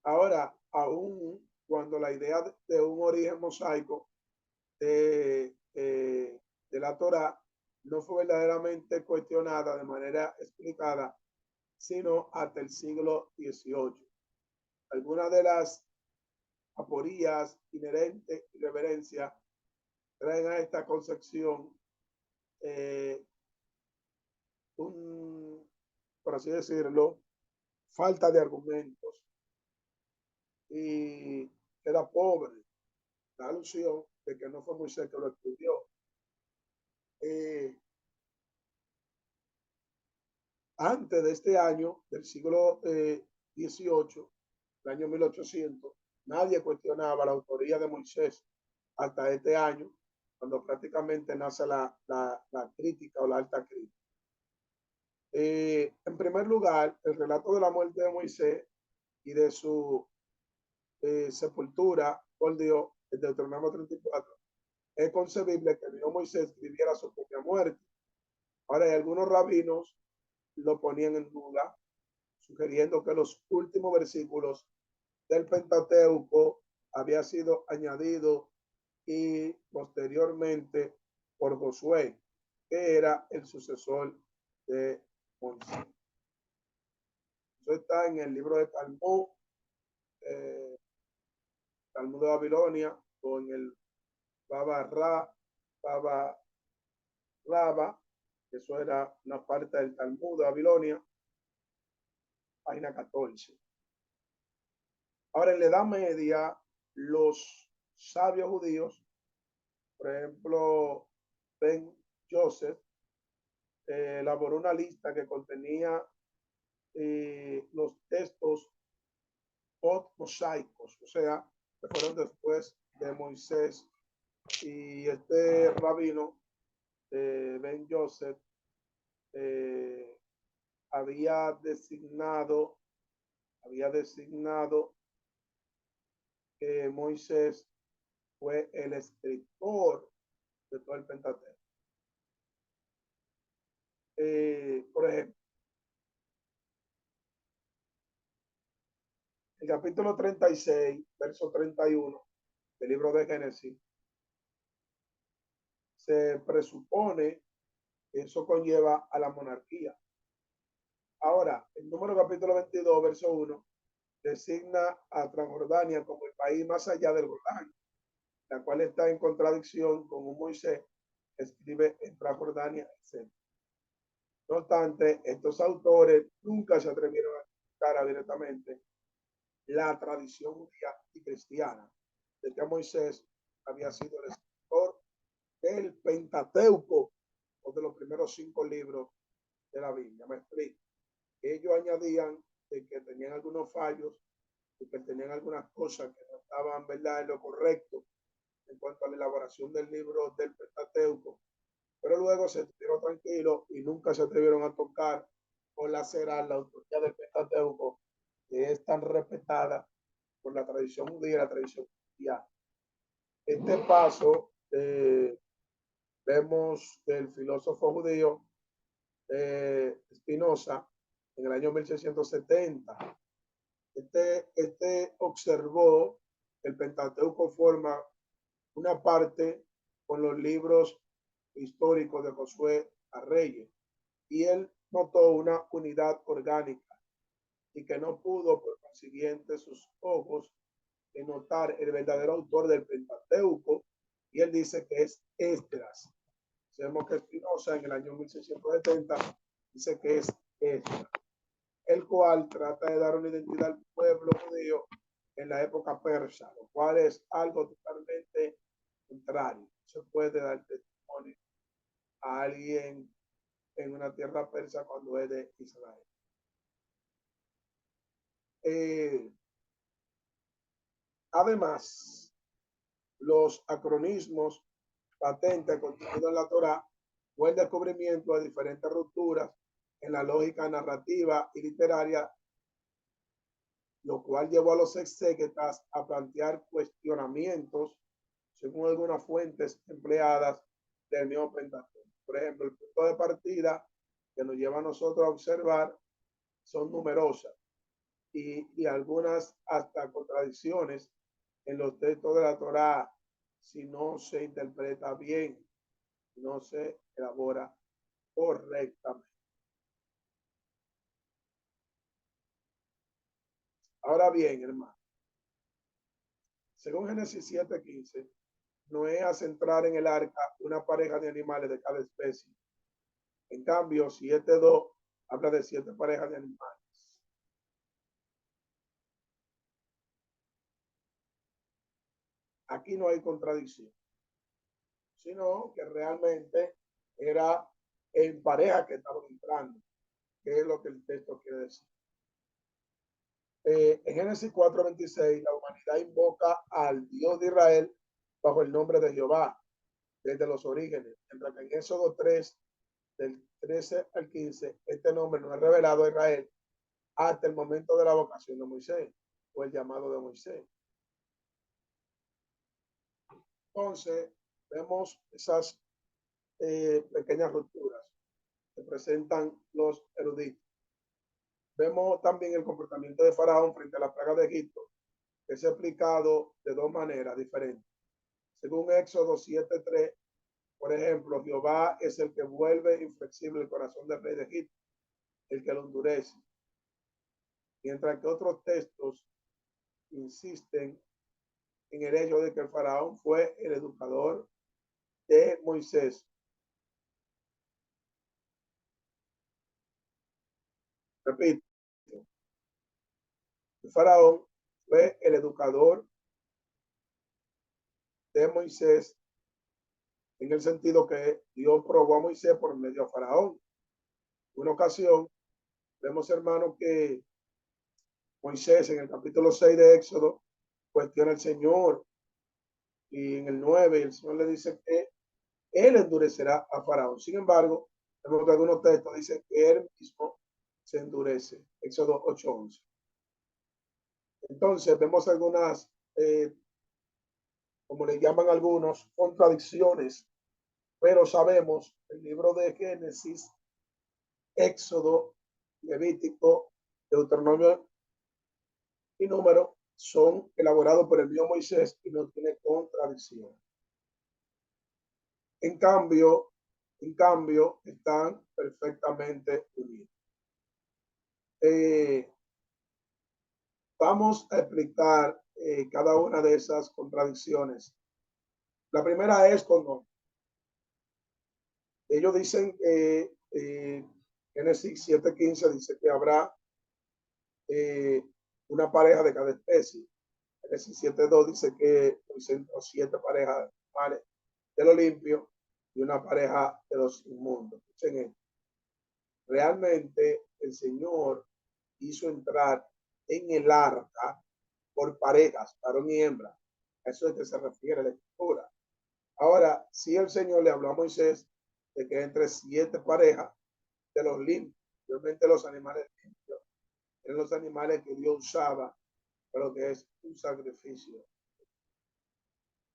Ahora, aún cuando la idea de un origen mosaico de la Torá no fue verdaderamente cuestionada de manera explicada, sino hasta el siglo XVIII. Algunas de las aporías inherentes y reverencia traen a esta concepción por así decirlo, falta de argumentos, y era pobre la alusión de que no fue Moisés que lo escribió. Antes de este año, del siglo XVIII, el año 1800, nadie cuestionaba la autoría de Moisés hasta este año, cuando prácticamente nace la crítica o la alta crítica. En primer lugar, el relato de la muerte de Moisés y de su sepultura por Dios, el Deuteronomio 34, es concebible que el mismo Moisés escribiera su propia muerte. Ahora, hay algunos rabinos lo ponían en duda, sugiriendo que los últimos versículos del Pentateuco había sido añadido y posteriormente por Josué, que era el sucesor de Moisés. Eso está en el libro de Talmud, Talmud de Babilonia, o en el Baba Raba, que eso era una parte del Talmud de Babilonia, página 14. Ahora, en la Edad Media, los sabios judíos, por ejemplo, Ben Joseph, elaboró una lista que contenía los textos post-mosaicos, o sea, que fueron después de Moisés, y este rabino, Ben Joseph, eh, había designado que Moisés fue el escritor de todo el Pentateuco. Por ejemplo, el capítulo 36, verso 31 del libro de Génesis, se presupone que eso conlleva a la monarquía. Ahora, el número capítulo 22, verso 1, designa a Transjordania como el país más allá del Jordán, la cual está en contradicción con un Moisés que escribe en Transjordania, etc. No obstante, estos autores nunca se atrevieron a criticar directamente la tradición judía y cristiana de que Moisés había sido el escritor del Pentateuco o de los primeros 5 libros de la Biblia. Me explico. Ellos añadían de que tenían algunos fallos y que tenían algunas cosas que no estaban, ¿verdad?, en lo correcto en cuanto a la elaboración del libro del Pentateuco, pero luego se estuvieron tranquilos y nunca se atrevieron a tocar o lacerar la autoría del Pentateuco, que es tan respetada por la tradición judía y la tradición cristiana. Este paso vemos del filósofo judío Spinoza en el año 1670. Este observó que el Pentateuco forma una parte con los libros históricos de Josué a Reyes, y él notó una unidad orgánica y que no pudo, por consiguiente, sus ojos notar el verdadero autor del Pentateuco, y él dice que es Esdras. Sabemos que Spinoza en el año 1670 dice que es Esdras, el cual trata de dar una identidad al pueblo judío en la época persa, lo cual es algo totalmente contrario. Se puede dar testimonio a alguien en una tierra persa cuando es de Israel. Además, los acronismos patentes contenidos en la Torá fue el descubrimiento de diferentes rupturas en la lógica narrativa y literaria, lo cual llevó a los exégetas a plantear cuestionamientos según algunas fuentes empleadas del mismo Pentateuco. Por ejemplo, el punto de partida que nos lleva a nosotros a observar son numerosas y algunas hasta contradicciones en los textos de la Torá si no se interpreta bien, no se elabora correctamente. Ahora bien, hermano, según Génesis 7:15, Noé hace entrar en el arca una pareja de animales de cada especie. En cambio, 7:2 habla de 7 parejas de animales. Aquí no hay contradicción, sino que realmente era en pareja que estaban entrando, que es lo que el texto quiere decir. En Génesis 4:26, la humanidad invoca al Dios de Israel bajo el nombre de Jehová desde los orígenes, mientras que en Éxodo 3, del 13 al 15, este nombre no es revelado a Israel hasta el momento de la vocación de Moisés o el llamado de Moisés. Entonces, vemos esas pequeñas rupturas que presentan los eruditos. Vemos también el comportamiento de Faraón frente a la plaga de Egipto, que es explicado de 2 maneras diferentes. Según Éxodo 7:3, por ejemplo, Jehová es el que vuelve inflexible el corazón del rey de Egipto, el que lo endurece. Mientras que otros textos insisten en el hecho de que el faraón fue el educador de Moisés. Repito, el faraón fue el educador de Moisés en el sentido que Dios probó a Moisés por medio de faraón. En una ocasión, vemos, hermanos, que Moisés en el capítulo 6 de Éxodo cuestiona al Señor, y en el 9 el Señor le dice que él endurecerá a Faraón. Sin embargo, Vemos que algunos textos dicen que él mismo se endurece. Éxodo 8:11. Entonces vemos algunas, como le llaman algunos, contradicciones, pero sabemos el libro de Génesis, Éxodo, Levítico, Deuteronomio y Número son elaborados por el mismo Moisés y no tiene contradicción. En cambio, están perfectamente unidos. Vamos a explicar cada una de esas contradicciones. La primera es cuando ellos dicen que Génesis 7:15 dice que habrá una pareja de cada especie. Génesis 7:2 dice que 7 parejas de lo limpio y una pareja de los inmundos. Escuchen esto. Realmente el Señor hizo entrar en el arca por parejas, varón y hembra. A eso es que se refiere la escritura. Ahora, si el Señor le habló a Moisés de que entre 7 parejas de los limpios, realmente los animales limpios, eran los animales que Dios usaba para lo que es un sacrificio.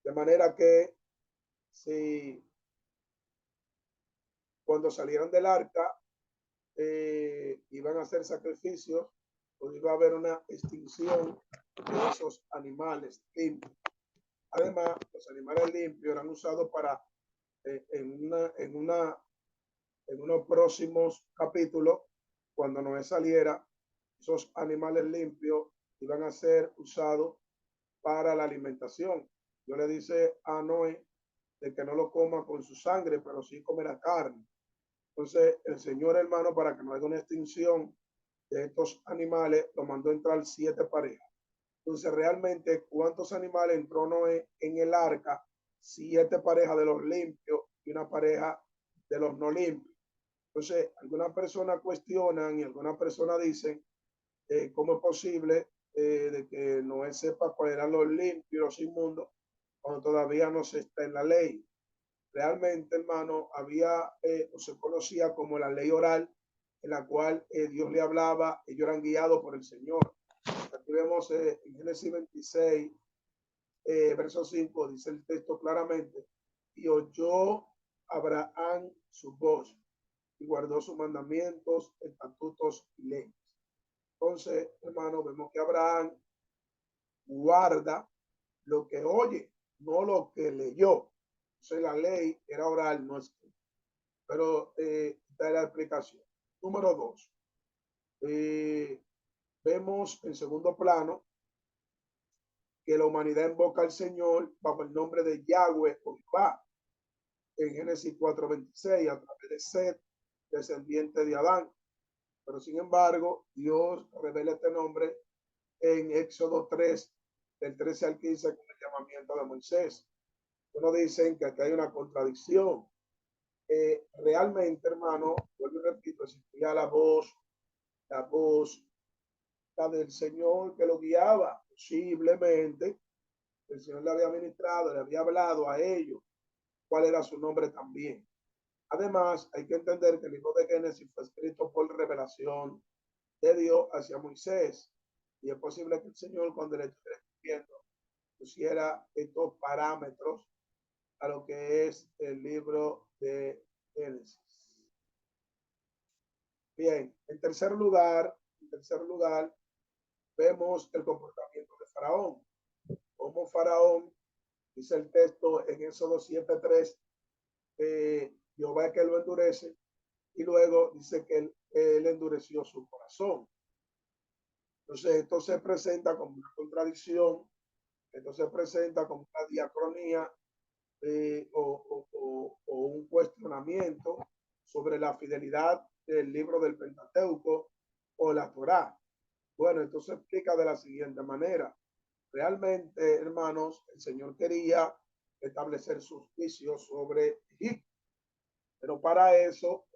De manera que si cuando salieron del arca iban a hacer sacrificios, pues iba a haber una extinción de esos animales limpios. Además, los animales limpios eran usados para, en unos próximos capítulos, cuando Noé saliera, esos animales limpios iban a ser usados para la alimentación. Dios le dice a Noé de que no lo coma con su sangre, pero sí comerá carne. Entonces, el Señor, hermano, para que no haya una extinción de estos animales, lo mandó entrar 7 parejas. Entonces, realmente, ¿cuántos animales entró Noé en el arca? 7 parejas de los limpios y una pareja de los no limpios. Entonces, algunas personas cuestionan y algunas personas dicen, ¿cómo es posible de que Noé sepa cuáles eran los limpios y los inmundos cuando todavía no se está en la ley? Realmente, hermano, había o se conocía como la ley oral, en la cual Dios le hablaba, ellos eran guiados por el Señor. Aquí vemos en Génesis 26, verso 5, dice el texto claramente, y oyó Abraham su voz y guardó sus mandamientos, estatutos y leyes. Entonces, hermano, vemos que Abraham guarda lo que oye, no lo que leyó. Entonces, la ley era oral, no escrita. Pero esta es la explicación. Número 2. Vemos en segundo plano que la humanidad invoca al Señor bajo el nombre de Yahweh o Jehová en Génesis 4:26 a través de Set, descendiente de Adán. Pero sin embargo, Dios revela este nombre en Éxodo 3, del 13 al 15, con el llamamiento de Moisés. Uno dicen que aquí hay una contradicción. Realmente, hermano, vuelvo y repito, existía la voz la del Señor que lo guiaba. Posiblemente el Señor le había ministrado, le había hablado a ellos cuál era su nombre también. Además, hay que entender que el libro de Génesis fue escrito por revelación de Dios hacia Moisés. Y es posible que el Señor, cuando le estuviera escribiendo, pusiera estos parámetros a lo que es el libro de Génesis. Bien, en tercer lugar, vemos el comportamiento de Faraón. Como Faraón, dice el texto en Éxodo 7:3, Jehová es que lo endurece, y luego dice que él endureció su corazón. Entonces, esto se presenta como una contradicción, esto se presenta como una diacronía o un cuestionamiento sobre la fidelidad del libro del Pentateuco o la Torá. Bueno, esto se explica de la siguiente manera. Realmente, hermanos, el Señor quería establecer sus juicios sobre Egipto, pero para eso,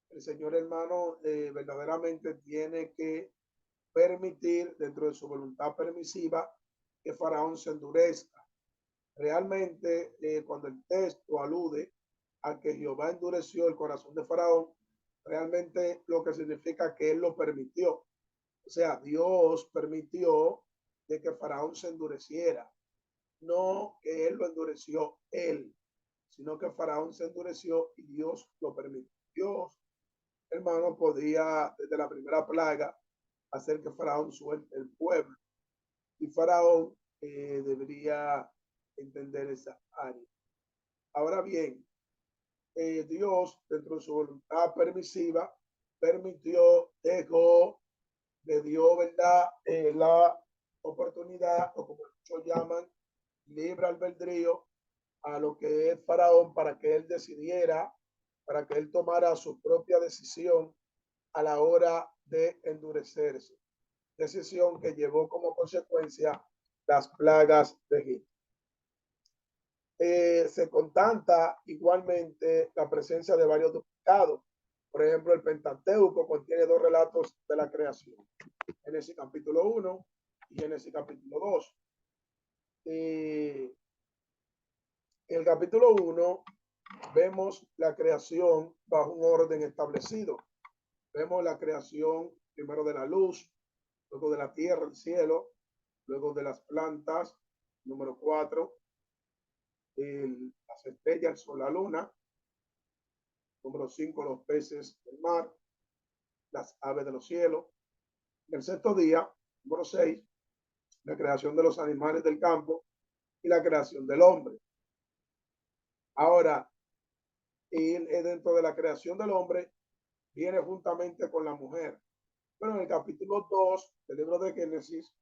el Señor, hermano, verdaderamente tiene que permitir, dentro de su voluntad permisiva, que Faraón se endurezca. Realmente, cuando el texto alude a que Jehová endureció el corazón de Faraón, realmente lo que significa que él lo permitió. O sea, Dios permitió de que Faraón se endureciera, no que él lo endureció él, sino que Faraón se endureció y Dios lo permitió. Dios, hermano, podía desde la primera plaga hacer que Faraón suelte el pueblo y Faraón debería entender esa área. Ahora bien, Dios, dentro de su voluntad permisiva, permitió, dejó, le dio, ¿verdad? La oportunidad, o como muchos llaman, libre albedrío, a lo que es Faraón para que él decidiera, para que él tomara su propia decisión a la hora de endurecerse. Decisión que llevó como consecuencia las plagas de Egipto. Se contanta igualmente la presencia de varios duplicados. Por ejemplo, el Pentateuco contiene dos relatos de la creación. Génesis capítulo 1 y Génesis capítulo 2. En el capítulo 1 vemos la creación bajo un orden establecido. Vemos la creación primero de la luz, luego de la tierra, el cielo, luego de las plantas, número 4, las estrellas, el sol, la luna, número 5, los peces del mar, las aves de los cielos. El sexto día, número 6, la creación de los animales del campo y la creación del hombre. Ahora, y dentro de la creación del hombre viene juntamente con la mujer. Pero en el capítulo 2 del libro de Génesis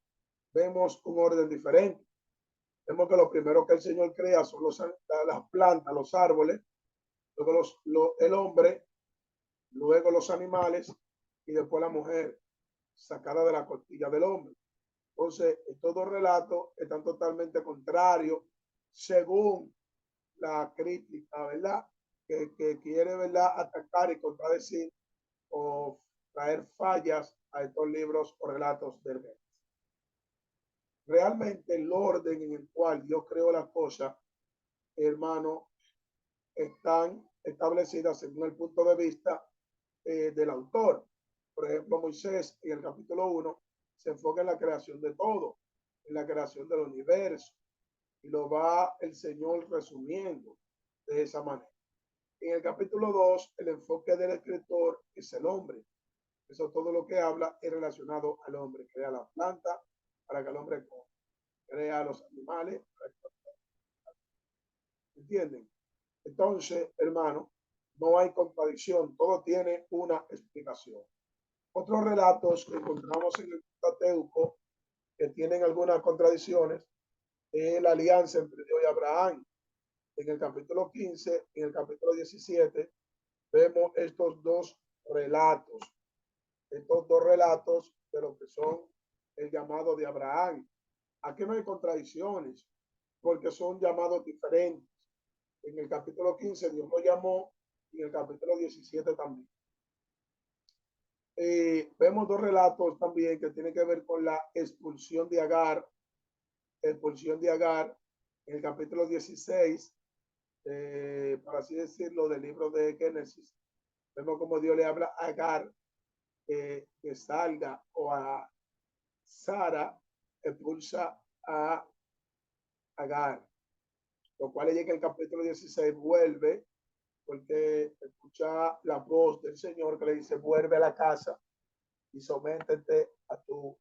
vemos un orden diferente. Vemos que lo primero que el Señor crea son las plantas, los árboles, luego el hombre, luego los animales y después la mujer sacada de la costilla del hombre. Entonces, estos dos relatos están totalmente contrarios según la crítica, ¿verdad? Que quiere, ¿verdad?, atacar y contradecir o traer fallas a estos libros o relatos del Génesis. Realmente el orden en el cual Dios creó las cosas, hermano, están establecidas según el punto de vista del autor. Por ejemplo, Moisés en el capítulo 1 se enfoca en la creación de todo, en la creación del universo, y lo va el Señor resumiendo de esa manera. En el capítulo 2, el enfoque del escritor es el hombre. Eso todo lo que habla es relacionado al hombre. Crea la planta para que el hombre coma. Crea los animales para que ¿entienden? Entonces, hermano, no hay contradicción, todo tiene una explicación. Otros relatos que encontramos en el Pentateuco que tienen algunas contradicciones es la alianza entre Dios y Abraham. En el capítulo 15, en el capítulo 17, vemos estos dos relatos de lo que son el llamado de Abraham. Aquí no hay contradicciones, porque son llamados diferentes. En el capítulo 15 Dios lo llamó y en el capítulo 17 también. Vemos dos relatos también que tienen que ver con la expulsión de Agar. Expulsión de Agar en el capítulo 16, por así decirlo, del libro de Génesis. Vemos como Dios le habla a Agar que salga, o a Sara expulsa a Agar, lo cual llega el capítulo 16, vuelve porque escucha la voz del Señor que le dice, vuelve a la casa y sométete a tu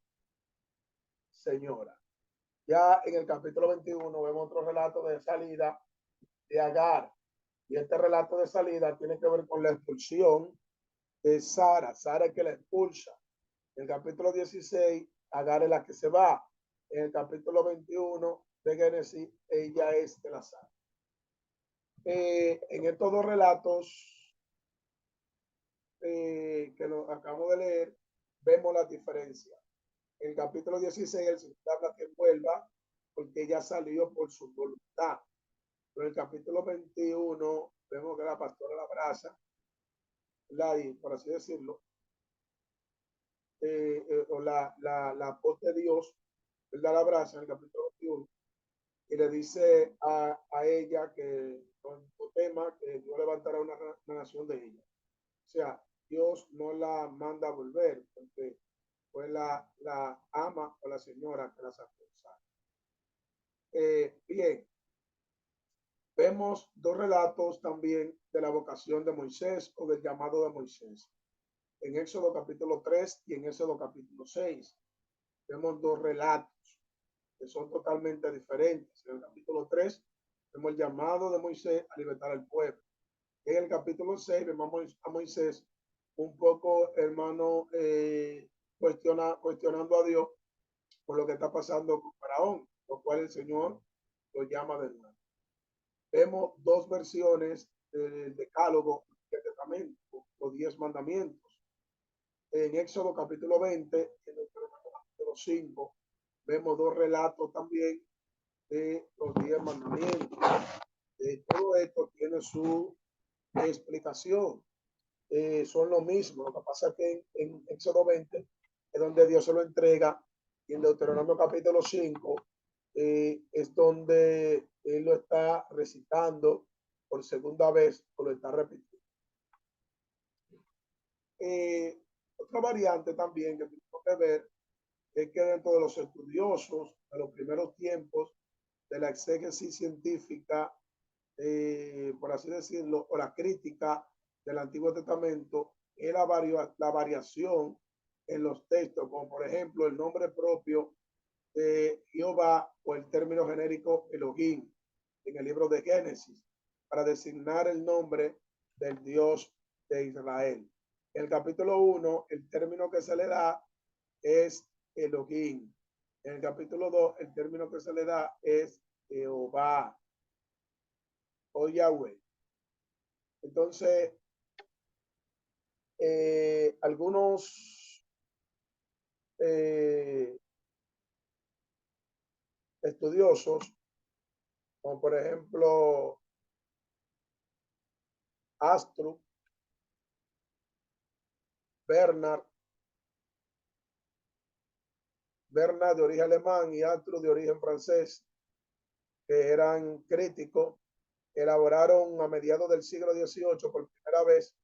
señora. Ya en el capítulo 21 vemos otro relato de salida de Agar. Y este relato de salida tiene que ver con la expulsión de Sara. Sara es que la expulsa. En el capítulo 16, Agar es la que se va. En el capítulo 21 de Génesis, ella es de la Sara. En estos dos relatos que nos acabamos de leer, vemos la diferencia. En el capítulo 16, el Señor habla que vuelva porque ella salió por su voluntad. Pero en el capítulo 21, vemos que la pastora la abraza, y, por así decirlo, o la voz de Dios, él la abraza en el capítulo 21 y le dice a ella que con el tema que Dios levantará una nación de ella. O sea, Dios no la manda a volver, porque fue la ama o la señora que la sacó. Bien, vemos dos relatos también de la vocación de Moisés o del llamado de Moisés. En Éxodo capítulo 3 y en Éxodo capítulo 6 vemos dos relatos que son totalmente diferentes. En el capítulo 3 vemos el llamado de Moisés a libertar al pueblo. En el capítulo 6 vemos a Moisés un poco, hermano, cuestionando a Dios por lo que está pasando con Faraón, lo cual el Señor lo llama de nuevo. Vemos dos versiones del decálogo del testamento, los 10 mandamientos. En Éxodo capítulo 20, en el capítulo 5, vemos dos relatos también de los 10 mandamientos. Todo esto tiene su explicación. Son lo mismo. Lo que pasa es que en Éxodo 20 es donde Dios se lo entrega, y en Deuteronomio capítulo 5 es donde él lo está recitando por segunda vez o lo está repitiendo. Otra variante también que tenemos que ver es que dentro de los estudiosos de los primeros tiempos de la exégesis científica, por así decirlo, o la crítica del Antiguo Testamento, es la variación en los textos, como por ejemplo el nombre propio de Jehová o el término genérico Elohim en el libro de Génesis para designar el nombre del Dios de Israel. En el capítulo 1, el término que se le da es Elohim. En el capítulo 2, el término que se le da es Jehová o Yahweh. Entonces, algunos estudiosos, como por ejemplo Astrup, Bernard de origen alemán y Astrup de origen francés, que eran críticos, elaboraron a mediados del siglo XVIII por primera vez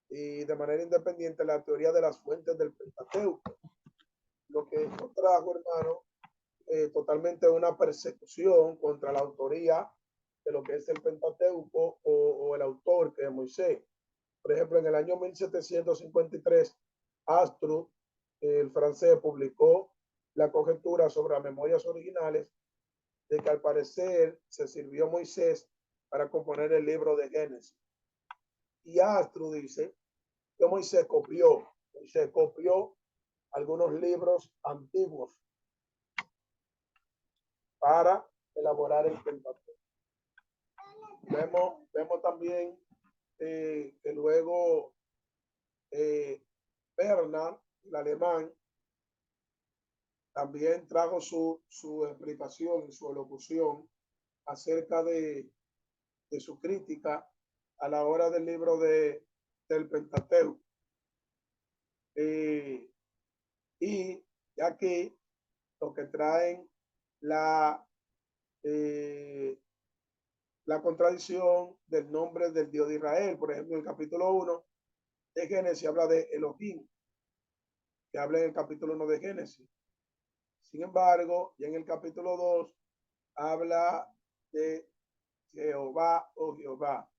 y de manera independiente la teoría de las fuentes del Pentateuco, lo que esto trajo, hermano, totalmente una persecución contra la autoría de lo que es el Pentateuco o el autor, que es Moisés. Por ejemplo, en el año 1753, Astrup, el francés, publicó la conjetura sobre las memorias originales de que al parecer se sirvió Moisés para componer el libro de Génesis. Y Astrup dice que Moisés copió algunos libros antiguos para elaborar el Pentateuco. Vemos también que luego Bernard, el alemán, también trajo su explicación y su elocución acerca de su crítica a la hora del libro del Pentateuco. Y aquí lo que traen la contradicción del nombre del Dios de Israel. Por ejemplo, en el capítulo 1 de Génesis habla de Elohim, que habla en el capítulo 1 de Génesis. Sin embargo, ya en el capítulo 2 habla de Jehová o Jehová.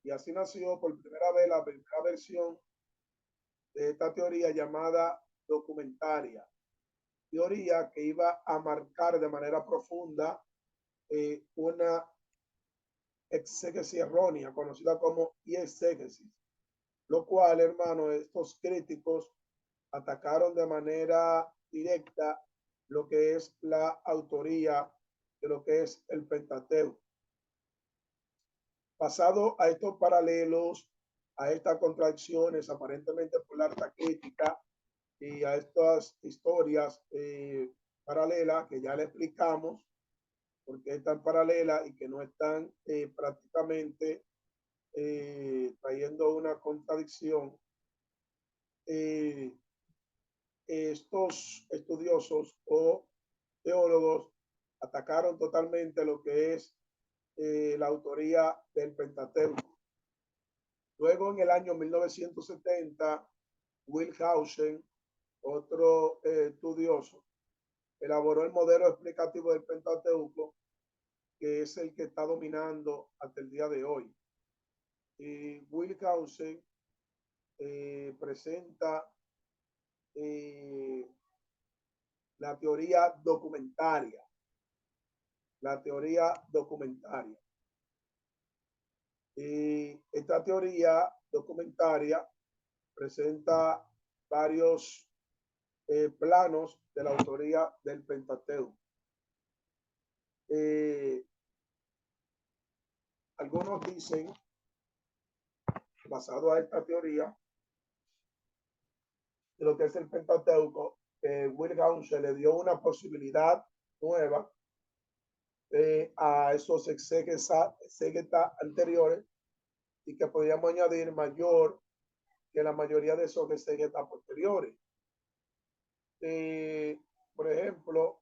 Y así nació por primera vez la primera versión de esta teoría llamada documentaria. Teoría que iba a marcar de manera profunda una exégesis errónea, conocida como exégesis, lo cual, hermano, estos críticos atacaron de manera directa lo que es la autoría de lo que es el Pentateuco. Basado a estos paralelos, a estas contradicciones aparentemente por la alta crítica y a estas historias paralelas que ya le explicamos porque están paralelas y que no están prácticamente trayendo una contradicción. Estos estudiosos o teólogos atacaron totalmente lo que es la autoría del Pentateuco. Luego, en el año 1970, Wellhausen, otro estudioso, elaboró el modelo explicativo del Pentateuco, que es el que está dominando hasta el día de hoy. Y Wellhausen presenta la teoría documentaria. La teoría documentaria. Y esta teoría documentaria presenta varios planos de la autoría del Pentateuco. Algunos dicen, basado a esta teoría, de lo que es el Pentateuco, Wellhausen le dio una posibilidad nueva a esos exégetas anteriores y que podríamos añadir mayor que la mayoría de esos exégetas posteriores. Por ejemplo,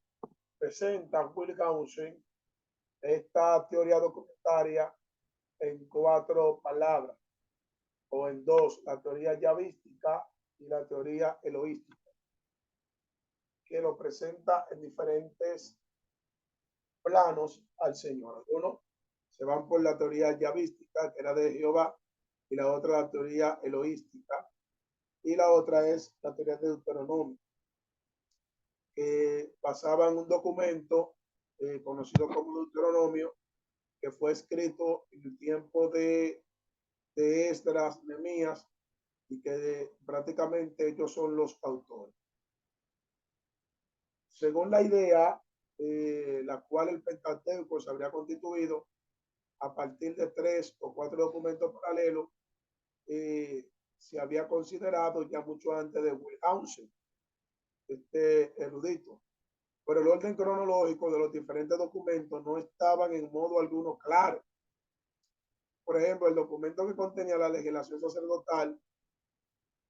presenta Wellhausen esta teoría documentaria en 4 palabras o en 2, la teoría yavística y la teoría eloística, que lo presenta en diferentes planos al Señor. Algunos se van por la teoría yavística, que era de Jehová, y la otra la teoría eloística, y la otra es la teoría de Deuteronomio, que basaba en un documento conocido como Deuteronomio, que fue escrito en el tiempo de Esdras, Nehemías, y que prácticamente ellos son los autores. Según la idea, la cual el Pentateuco se habría constituido a partir de 3 o 4 documentos paralelos, se había considerado ya mucho antes de Wellhausen, este erudito. Pero el orden cronológico de los diferentes documentos no estaban en modo alguno claro. Por ejemplo, el documento que contenía la legislación sacerdotal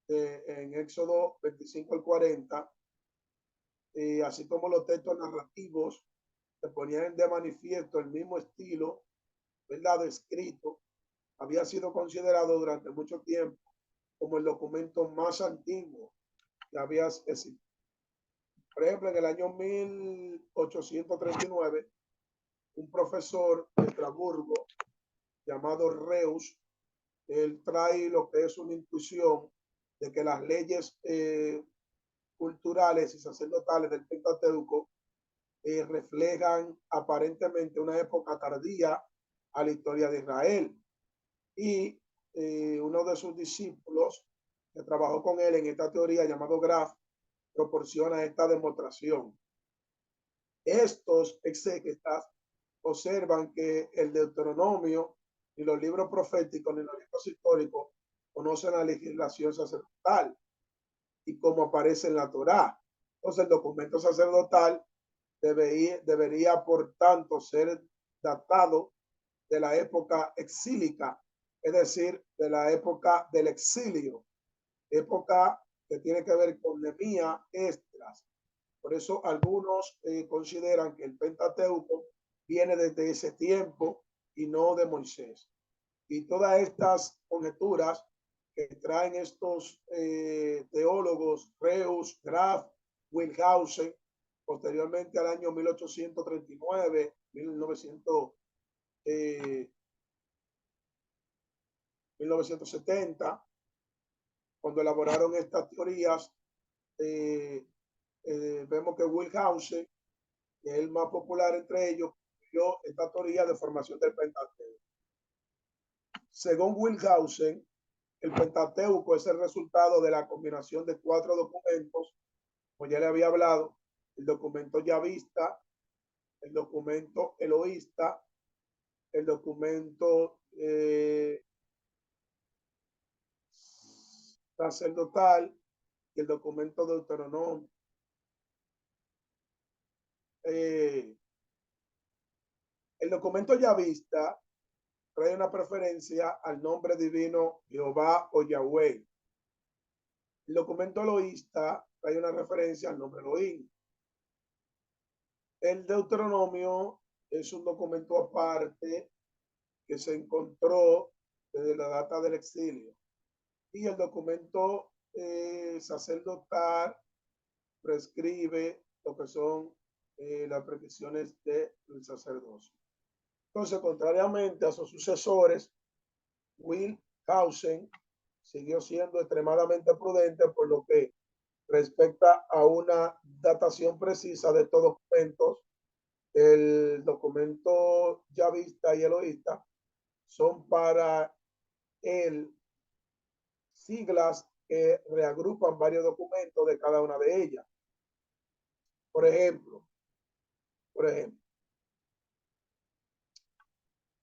en Éxodo 25 al 40, así como los textos narrativos que ponían de manifiesto el mismo estilo, ¿verdad?, escrito, había sido considerado durante mucho tiempo como el documento más antiguo que había existido. Por ejemplo, en el año 1839, un profesor de Estrasburgo llamado Reus, él trae lo que es una intuición de que las leyes culturales y sacerdotales del Pentateuco reflejan aparentemente una época tardía a la historia de Israel. Y uno de sus discípulos que trabajó con él en esta teoría, llamado Graf, proporciona esta demostración. Estos exégetas observan que el Deuteronomio ni los libros proféticos ni los libros históricos conocen la legislación sacerdotal y cómo aparece en la Torá. Entonces el documento sacerdotal debería por tanto ser datado de la época exílica, es decir, de la época del exilio, época que tiene que ver con Nehemías, Esdras. Por eso algunos consideran que el Pentateuco viene desde ese tiempo y no de Moisés. Y todas estas conjeturas que traen estos teólogos, Reus, Graf, Wellhausen, posteriormente al año 1839, 1970, cuando elaboraron estas teorías, vemos que Wellhausen, que es el más popular entre ellos, dio esta teoría de formación del Pentateuco. Según Wellhausen, el Pentateuco es el resultado de la combinación de 4 documentos, como ya le había hablado: el documento yavista, el documento eloísta, el documento sacerdotal y el documento deuteronomio. El documento yavista trae una preferencia al nombre divino Jehová o Yahweh. El documento eloísta trae una referencia al nombre Elohim. El Deuteronomio es un documento aparte que se encontró desde la data del exilio. Y el documento sacerdotal prescribe lo que son las prescripciones del sacerdocio. Entonces, contrariamente a sus sucesores, Wellhausen siguió siendo extremadamente prudente por lo que respecta a una datación precisa de estos documentos. El documento yavista y eloísta son para él siglas que reagrupan varios documentos de cada una de ellas. Por ejemplo,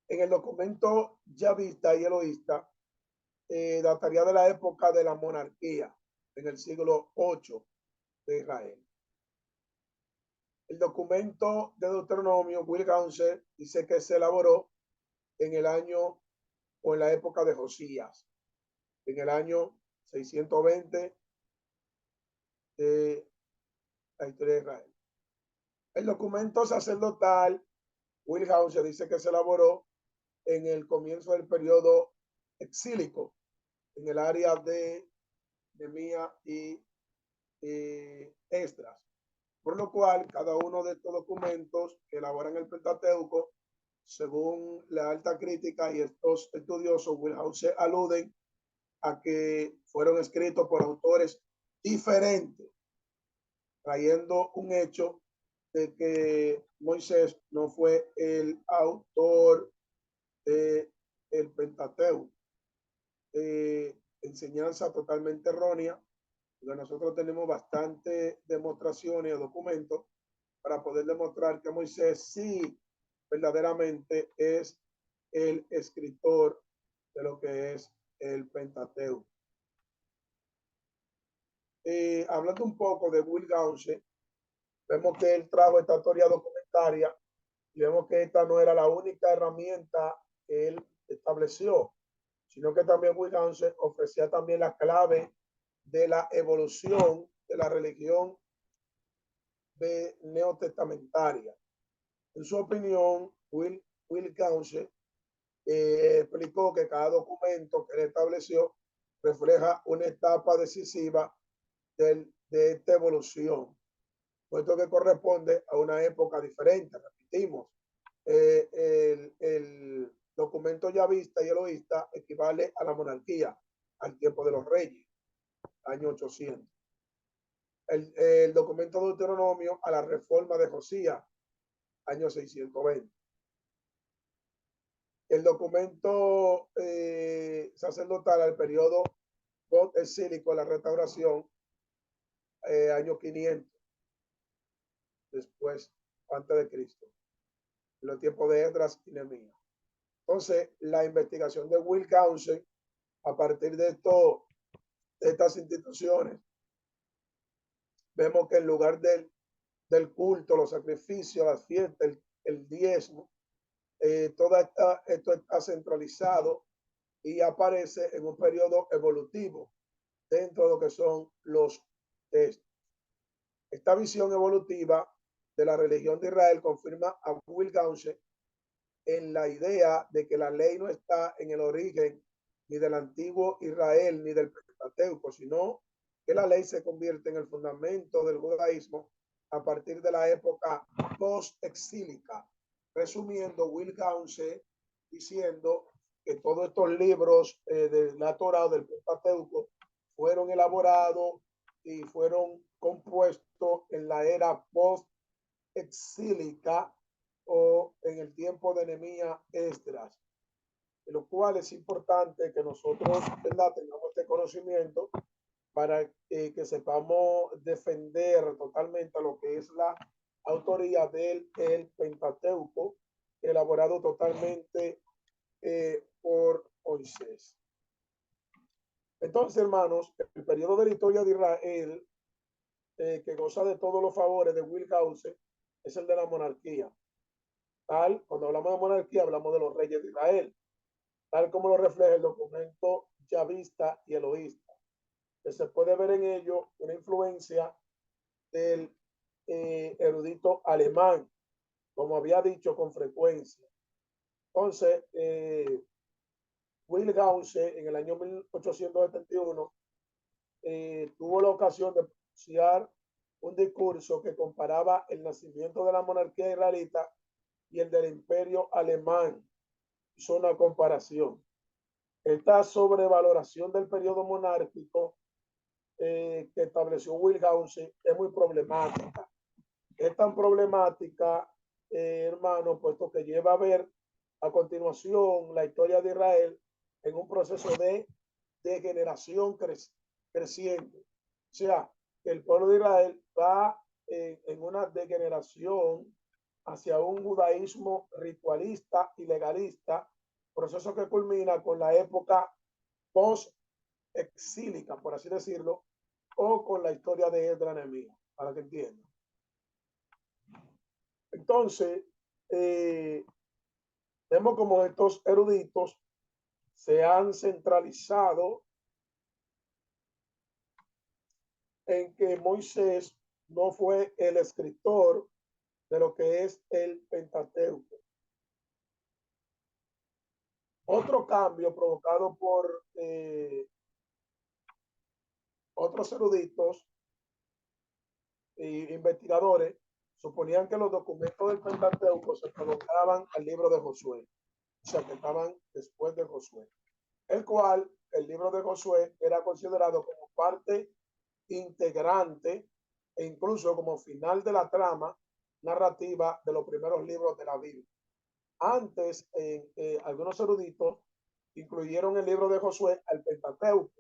en el documento yavista y eloísta dataría de la época de la monarquía en el siglo VIII de Israel. El documento de Deuteronomio, Wellhausen, dice que se elaboró en el año o en la época de Josías, en el año 620 de la historia de Israel. El documento sacerdotal, Wellhausen, dice que se elaboró en el comienzo del periodo exílico, en el área de Nehemías y Esdras, por lo cual cada uno de estos documentos que elaboran el Pentateuco, según la alta crítica y estos estudiosos, Wellhausen aluden a que fueron escritos por autores diferentes, trayendo un hecho de que Moisés no fue el autor del Pentateuco. Enseñanza totalmente errónea, porque nosotros tenemos bastantes demostraciones o documentos para poder demostrar que Moisés sí verdaderamente es el escritor de lo que es el Pentateuco. Hablando un poco de Wellhausen, vemos que él trajo esta teoría documentaria y vemos que esta no era la única herramienta que él estableció, sino que también Wellhausen ofrecía también la clave de la evolución de la religión neotestamentaria. En su opinión, Wellhausen explicó que cada documento que él estableció refleja una etapa decisiva de esta evolución, puesto que corresponde a una época diferente. Repetimos, el documento yavista y eloísta equivale a la monarquía, al tiempo de los reyes, año 800. El documento de Deuteronomio a la reforma de Josías, año 620. El documento sacerdotal al periodo exílico, la restauración, año 500 después, antes de Cristo, en los tiempos de Esdras y Nehemías. Entonces, la investigación de Wellhausen, a partir de estas instituciones, vemos que en lugar del culto, los sacrificios, las fiestas, el diezmo, todo esto está centralizado y aparece en un periodo evolutivo dentro de lo que son los textos. Esta visión evolutiva de la religión de Israel confirma a Wellhausen en la idea de que la ley no está en el origen ni del antiguo Israel ni del Pentateuco, sino que la ley se convierte en el fundamento del judaísmo a partir de la época post-exílica. Resumiendo, Wellhausen diciendo que todos estos libros de la Torá o del Pentateuco fueron elaborados y fueron compuestos en la era post-exílica o en el tiempo de Nehemías, Esdras, de lo cual es importante que nosotros, ¿verdad?, tengamos este conocimiento para que sepamos defender totalmente lo que es la autoría del Pentateuco, elaborado totalmente por Moisés. Entonces, hermanos, el periodo de la historia de Israel, que goza de todos los favores de Wellhausen, es el de la monarquía. Cuando hablamos de monarquía, hablamos de los reyes de Israel, tal como lo refleja el documento yavista y eloísta, que se puede ver en ello una influencia del erudito alemán, como había dicho con frecuencia. Entonces, Will Gause en el año 1871 tuvo la ocasión de pronunciar un discurso que comparaba el nacimiento de la monarquía israelita y el del imperio alemán. Hizo una comparación. Esta sobrevaloración del periodo monárquico que estableció Will Gause es muy problemática. Es tan problemática, hermano, puesto que lleva a ver a continuación la historia de Israel en un proceso de degeneración creciente. O sea, que el pueblo de Israel va en una degeneración hacia un judaísmo ritualista y legalista, proceso que culmina con la época post-exílica, por así decirlo, o con la historia de Esdras Nehemías, para que entiendan. Entonces, vemos como estos eruditos se han centralizado en que Moisés no fue el escritor de lo que es el Pentateuco. Otro cambio provocado por otros eruditos e investigadores suponían que los documentos del Pentateuco se colocaban al libro de Josué, o sea, que estaban después de Josué, el cual el libro de Josué era considerado como parte integrante e incluso como final de la trama narrativa de los primeros libros de la Biblia. Antes, algunos eruditos incluyeron el libro de Josué al Pentateuco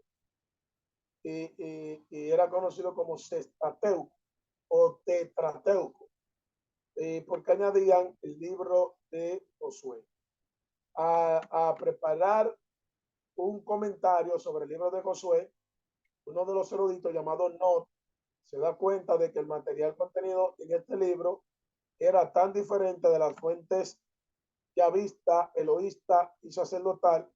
y era conocido como Sextateuco o Tetrateuco, porque añadían el libro de Josué. A preparar un comentario sobre el libro de Josué, uno de los eruditos llamado Not se da cuenta de que el material contenido en este libro era tan diferente de las fuentes yavista, eloísta y sacerdotal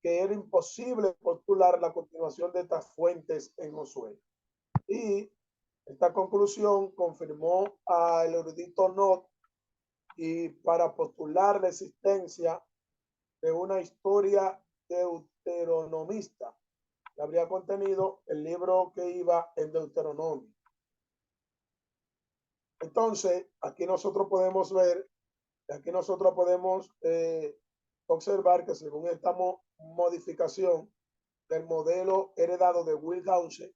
que era imposible postular la continuación de estas fuentes en Josué. Y esta conclusión confirmó al erudito Not y para postular la existencia de una historia deuteronomista que habría contenido el libro que iba en Deuteronomio. Entonces, aquí nosotros podemos ver, aquí nosotros podemos observar que según esta modificación del modelo heredado de Will Gause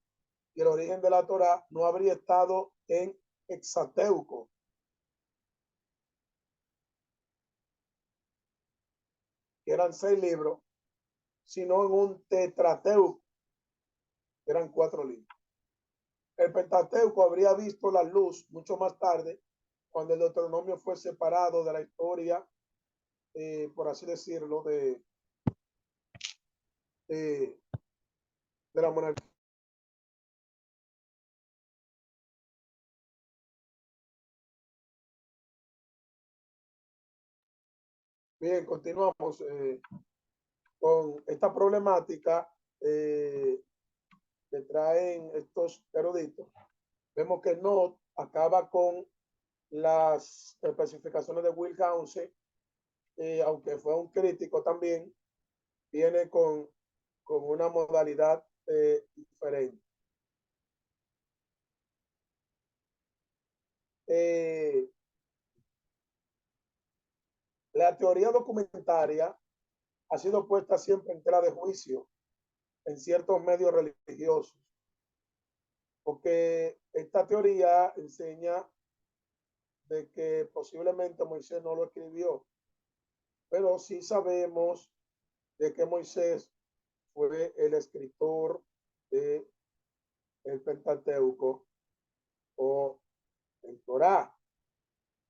y el origen de la Torá no habría estado en Hexateuco, que eran 6 libros, sino en un Tetrateuco, que eran 4 libros. El Pentateuco habría visto la luz mucho más tarde, cuando el Deuteronomio fue separado de la historia, por así decirlo, de la monarquía. Bien, continuamos con esta problemática que traen estos eruditos. Vemos que no acaba con las especificaciones de Will Gause, aunque fue un crítico también, viene con una modalidad diferente. La teoría documentaria ha sido puesta siempre en tela de juicio en ciertos medios religiosos, porque esta teoría enseña de que posiblemente Moisés no lo escribió, pero sí sabemos de que Moisés fue el escritor de el Pentateuco o el Torá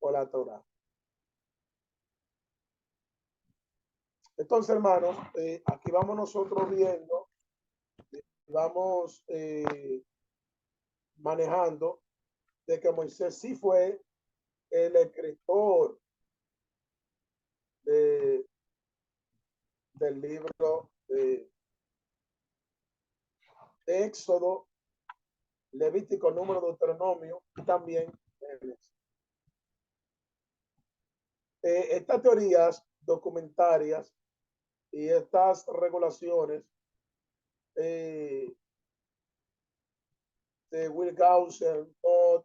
o la Torá. Entonces, hermanos, aquí vamos nosotros viendo, vamos manejando de que Moisés sí fue el escritor del libro de Éxodo, Levítico, Número, Deuteronomio y también estas teorías documentarias y estas regulaciones de Wellhausen, Todd,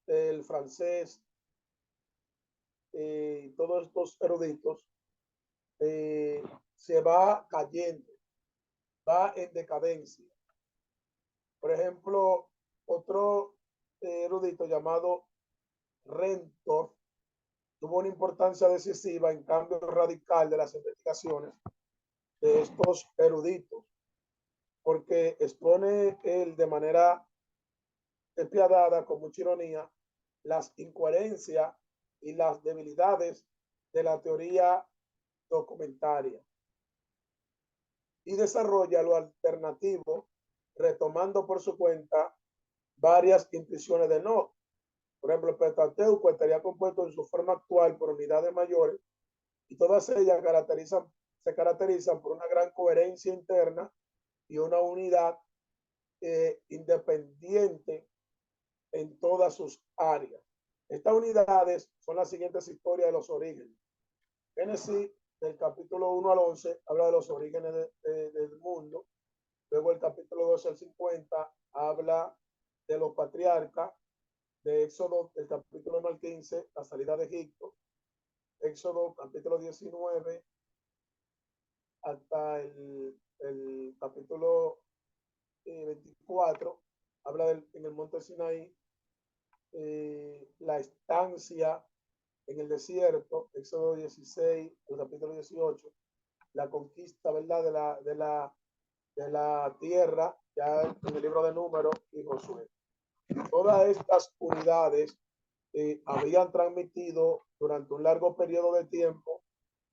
el francés, todos estos eruditos, se va cayendo, va en decadencia. Por ejemplo, otro erudito llamado Rentor tuvo una importancia decisiva en cambio radical de las investigaciones de estos eruditos, porque expone él de manera despiadada, con mucha ironía, las incoherencias y las debilidades de la teoría documentaria y desarrolla lo alternativo, retomando por su cuenta varias intuiciones de no. Por ejemplo, el Pentateuco estaría compuesto en su forma actual por unidades mayores y todas ellas se caracterizan por una gran coherencia interna y una unidad independiente en todas sus áreas. Estas unidades son las siguientes historias de los orígenes. Génesis, del capítulo 1 al 11, habla de los orígenes del mundo. Luego el capítulo 12 al 50 habla de los patriarcas. De Éxodo, el capítulo 1 al 15, la salida de Egipto. Éxodo, capítulo 19, hasta el capítulo 24, habla en el monte Sinaí, la estancia en el desierto, Éxodo 16, el capítulo 18, la conquista, ¿verdad?, de la tierra, ya en el libro de Números y Josué. Todas estas unidades habían transmitido durante un largo periodo de tiempo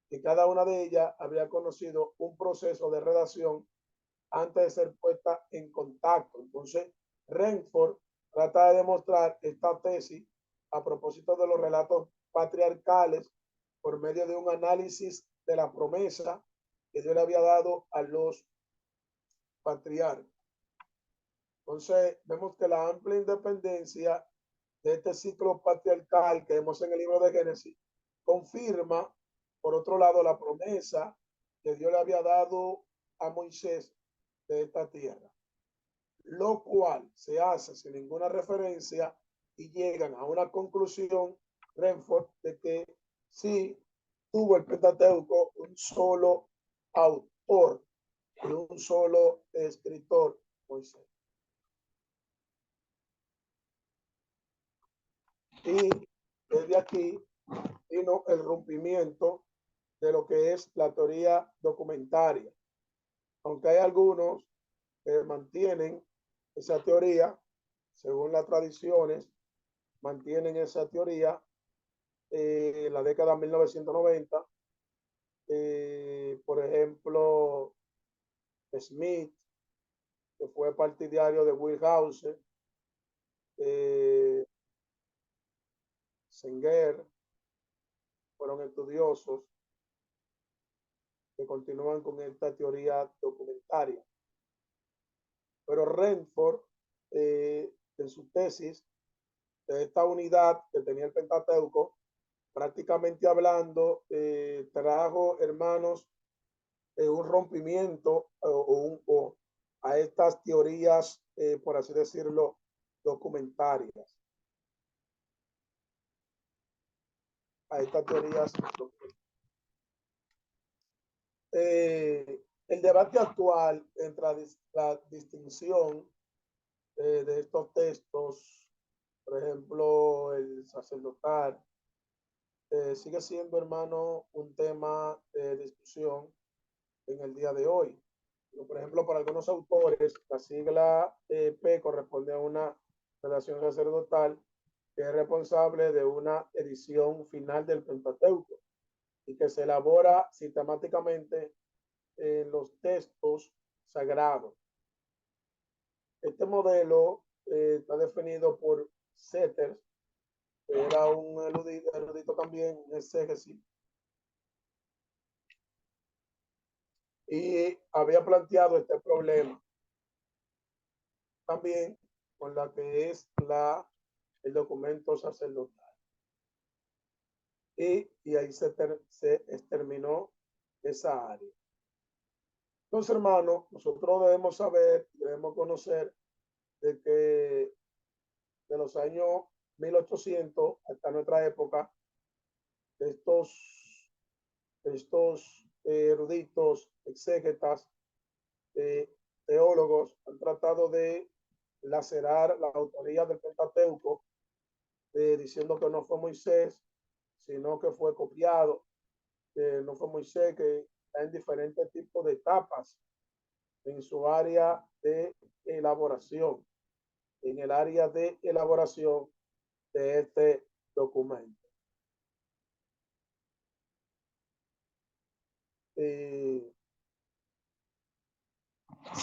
y cada una de ellas había conocido un proceso de redacción antes de ser puesta en contacto. Entonces, Renford trata de demostrar esta tesis a propósito de los relatos patriarcales por medio de un análisis de la promesa que Dios le había dado a los patriarcas. Entonces, vemos que la amplia independencia de este ciclo patriarcal que vemos en el libro de Génesis confirma, por otro lado, la promesa que Dios le había dado a Moisés de esta tierra, lo cual se hace sin ninguna referencia y llegan a una conclusión, Renford, de que sí tuvo el Pentateuco un solo autor y un solo escritor, Moisés. Y desde aquí vino el rompimiento de lo que es la teoría documentaria. Aunque hay algunos que mantienen esa teoría, según las tradiciones, mantienen esa teoría en la década de 1990. Por ejemplo, Smith, que fue partidario de Wellhausen, Senger, fueron estudiosos que continúan con esta teoría documentaria. Pero Renford, en su tesis de esta unidad que tenía el Pentateuco, prácticamente hablando, trajo, hermanos, un rompimiento a estas teorías, por así decirlo, documentarias. A estas teorías el debate actual entre la distinción de estos textos, por ejemplo, el sacerdotal, sigue siendo, hermano, un tema de discusión en el día de hoy. Por ejemplo, para algunos autores, la sigla P corresponde a una relación sacerdotal que es responsable de una edición final del Pentateuco y que se elabora sistemáticamente en los textos sagrados. Este modelo está definido por Setters, que era un erudito también en exégesis, y había planteado este problema también con la que es el documento sacerdotal. y ahí se exterminó esa área. Entonces, hermanos, nosotros debemos saber, debemos conocer de que de los años 1800 hasta nuestra época, estos, estos eruditos, exégetas, eh, teólogos han tratado de lacerar la autoría del Pentateuco, diciendo que no fue Moisés, sino que fue copiado, que no fue Moisés, que está en diferentes tipos de etapas en su área de elaboración, en el área de elaboración de este documento.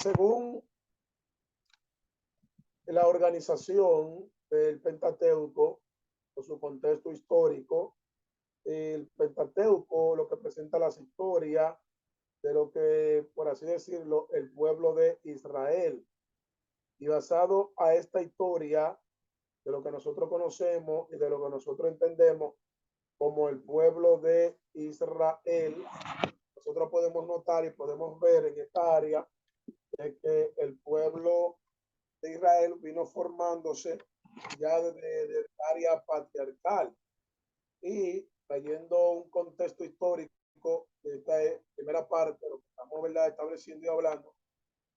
Según la organización del Pentateuco, por su contexto histórico, el Pentateuco lo que presenta las historias de lo que, por así decirlo, el pueblo de Israel. Y basado a esta historia de lo que nosotros conocemos y de lo que nosotros entendemos como el pueblo de Israel, nosotros podemos notar y podemos ver en esta área de que el pueblo de Israel vino formándose ya desde área patriarcal y trayendo un contexto histórico de esta primera parte, lo que estamos, ¿verdad?, estableciendo y hablando.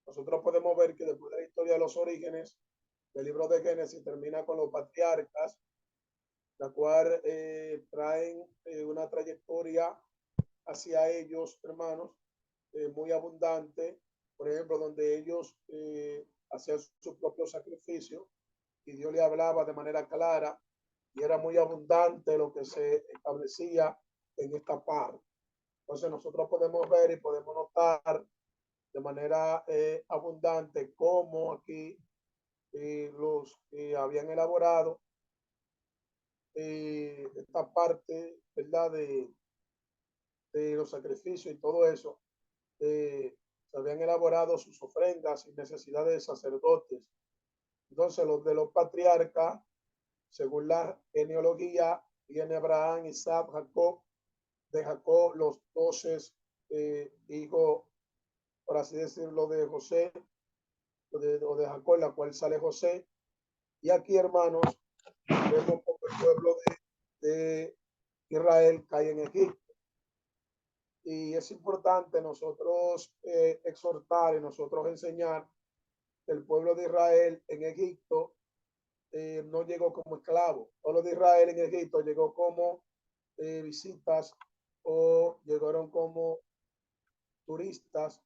Nosotros podemos ver que después de la historia de los orígenes, el libro de Génesis termina con los patriarcas, la cual traen una trayectoria hacia ellos, hermanos, muy abundante, por ejemplo, donde ellos hacían su propio sacrificio y Dios le hablaba de manera clara y era muy abundante lo que se establecía en esta parte. Entonces nosotros podemos ver y podemos notar de manera abundante cómo aquí los habían elaborado esta parte, ¿verdad?, de los sacrificios y todo eso. Se habían elaborado sus ofrendas sin necesidad de sacerdotes. Entonces los de los patriarcas, según la genealogía, viene Abraham, Isaac, Jacob, de Jacob los 12 hijos, por así decirlo, de José, o de Jacob, la cual sale José. Y aquí, hermanos, vemos como el pueblo de Israel cae en Egipto. Y es importante nosotros exhortar y nosotros enseñar que el pueblo de Israel en Egipto no llegó como esclavo. El pueblo de Israel en Egipto llegó como visitas o llegaron como turistas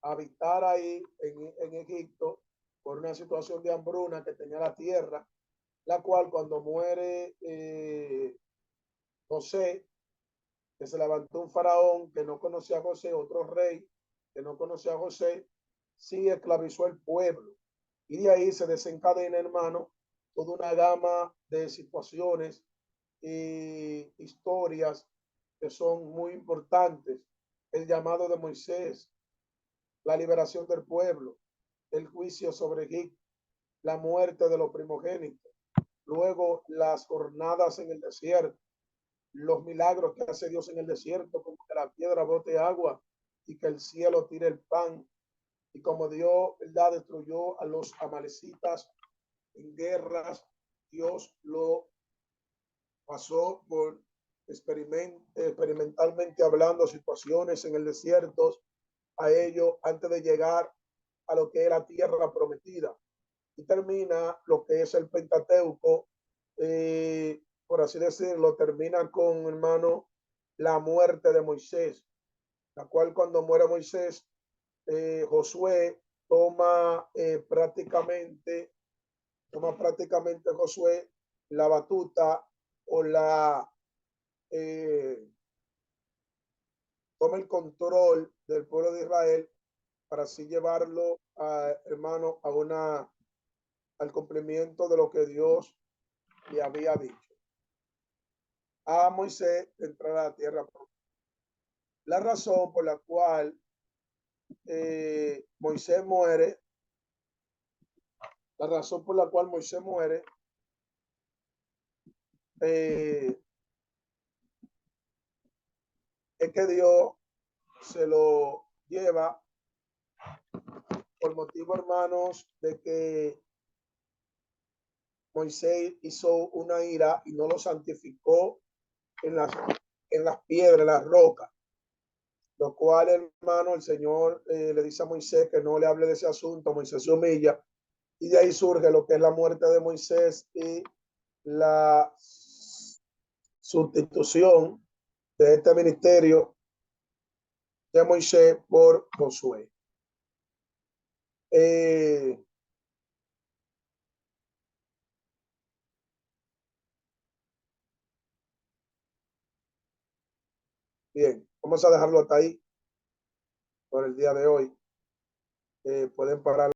a habitar ahí en Egipto por una situación de hambruna que tenía la tierra, la cual cuando muere José, que se levantó un faraón que no conocía a José, otro rey que no conocía a José, sí esclavizó el pueblo. Y de ahí se desencadena, hermano, toda una gama de situaciones y historias que son muy importantes. El llamado de Moisés, la liberación del pueblo, el juicio sobre Egipto, la muerte de los primogénitos, luego las jornadas en el desierto, los milagros que hace Dios en el desierto, como que la piedra bote agua y que el cielo tire el pan, y como Dios, ¿verdad?, destruyó a los amalecitas en guerras, Dios lo pasó por experimentalmente hablando situaciones en el desierto a ellos antes de llegar a lo que es la tierra prometida. Y termina lo que es el Pentateuco, por así decirlo, termina con, hermano, la muerte de Moisés, la cual cuando muere Moisés, Josué toma prácticamente Josué la batuta o toma el control del pueblo de Israel para así llevarlo, hermano, al cumplimiento de lo que Dios le había dicho a Moisés de entrar a la tierra. La razón por la cual Moisés muere, la razón por la cual Moisés muere, es que Dios se lo lleva por motivo, hermanos, de que Moisés hizo una ira y no lo santificó en las piedras, en las rocas, lo cual, hermano, el Señor le dice a Moisés que no le hable de ese asunto. Moisés se humilla y de ahí surge lo que es la muerte de Moisés y la sustitución de este ministerio de Moisés por Josué. Bien, vamos a dejarlo hasta ahí por el día de hoy. Pueden parar.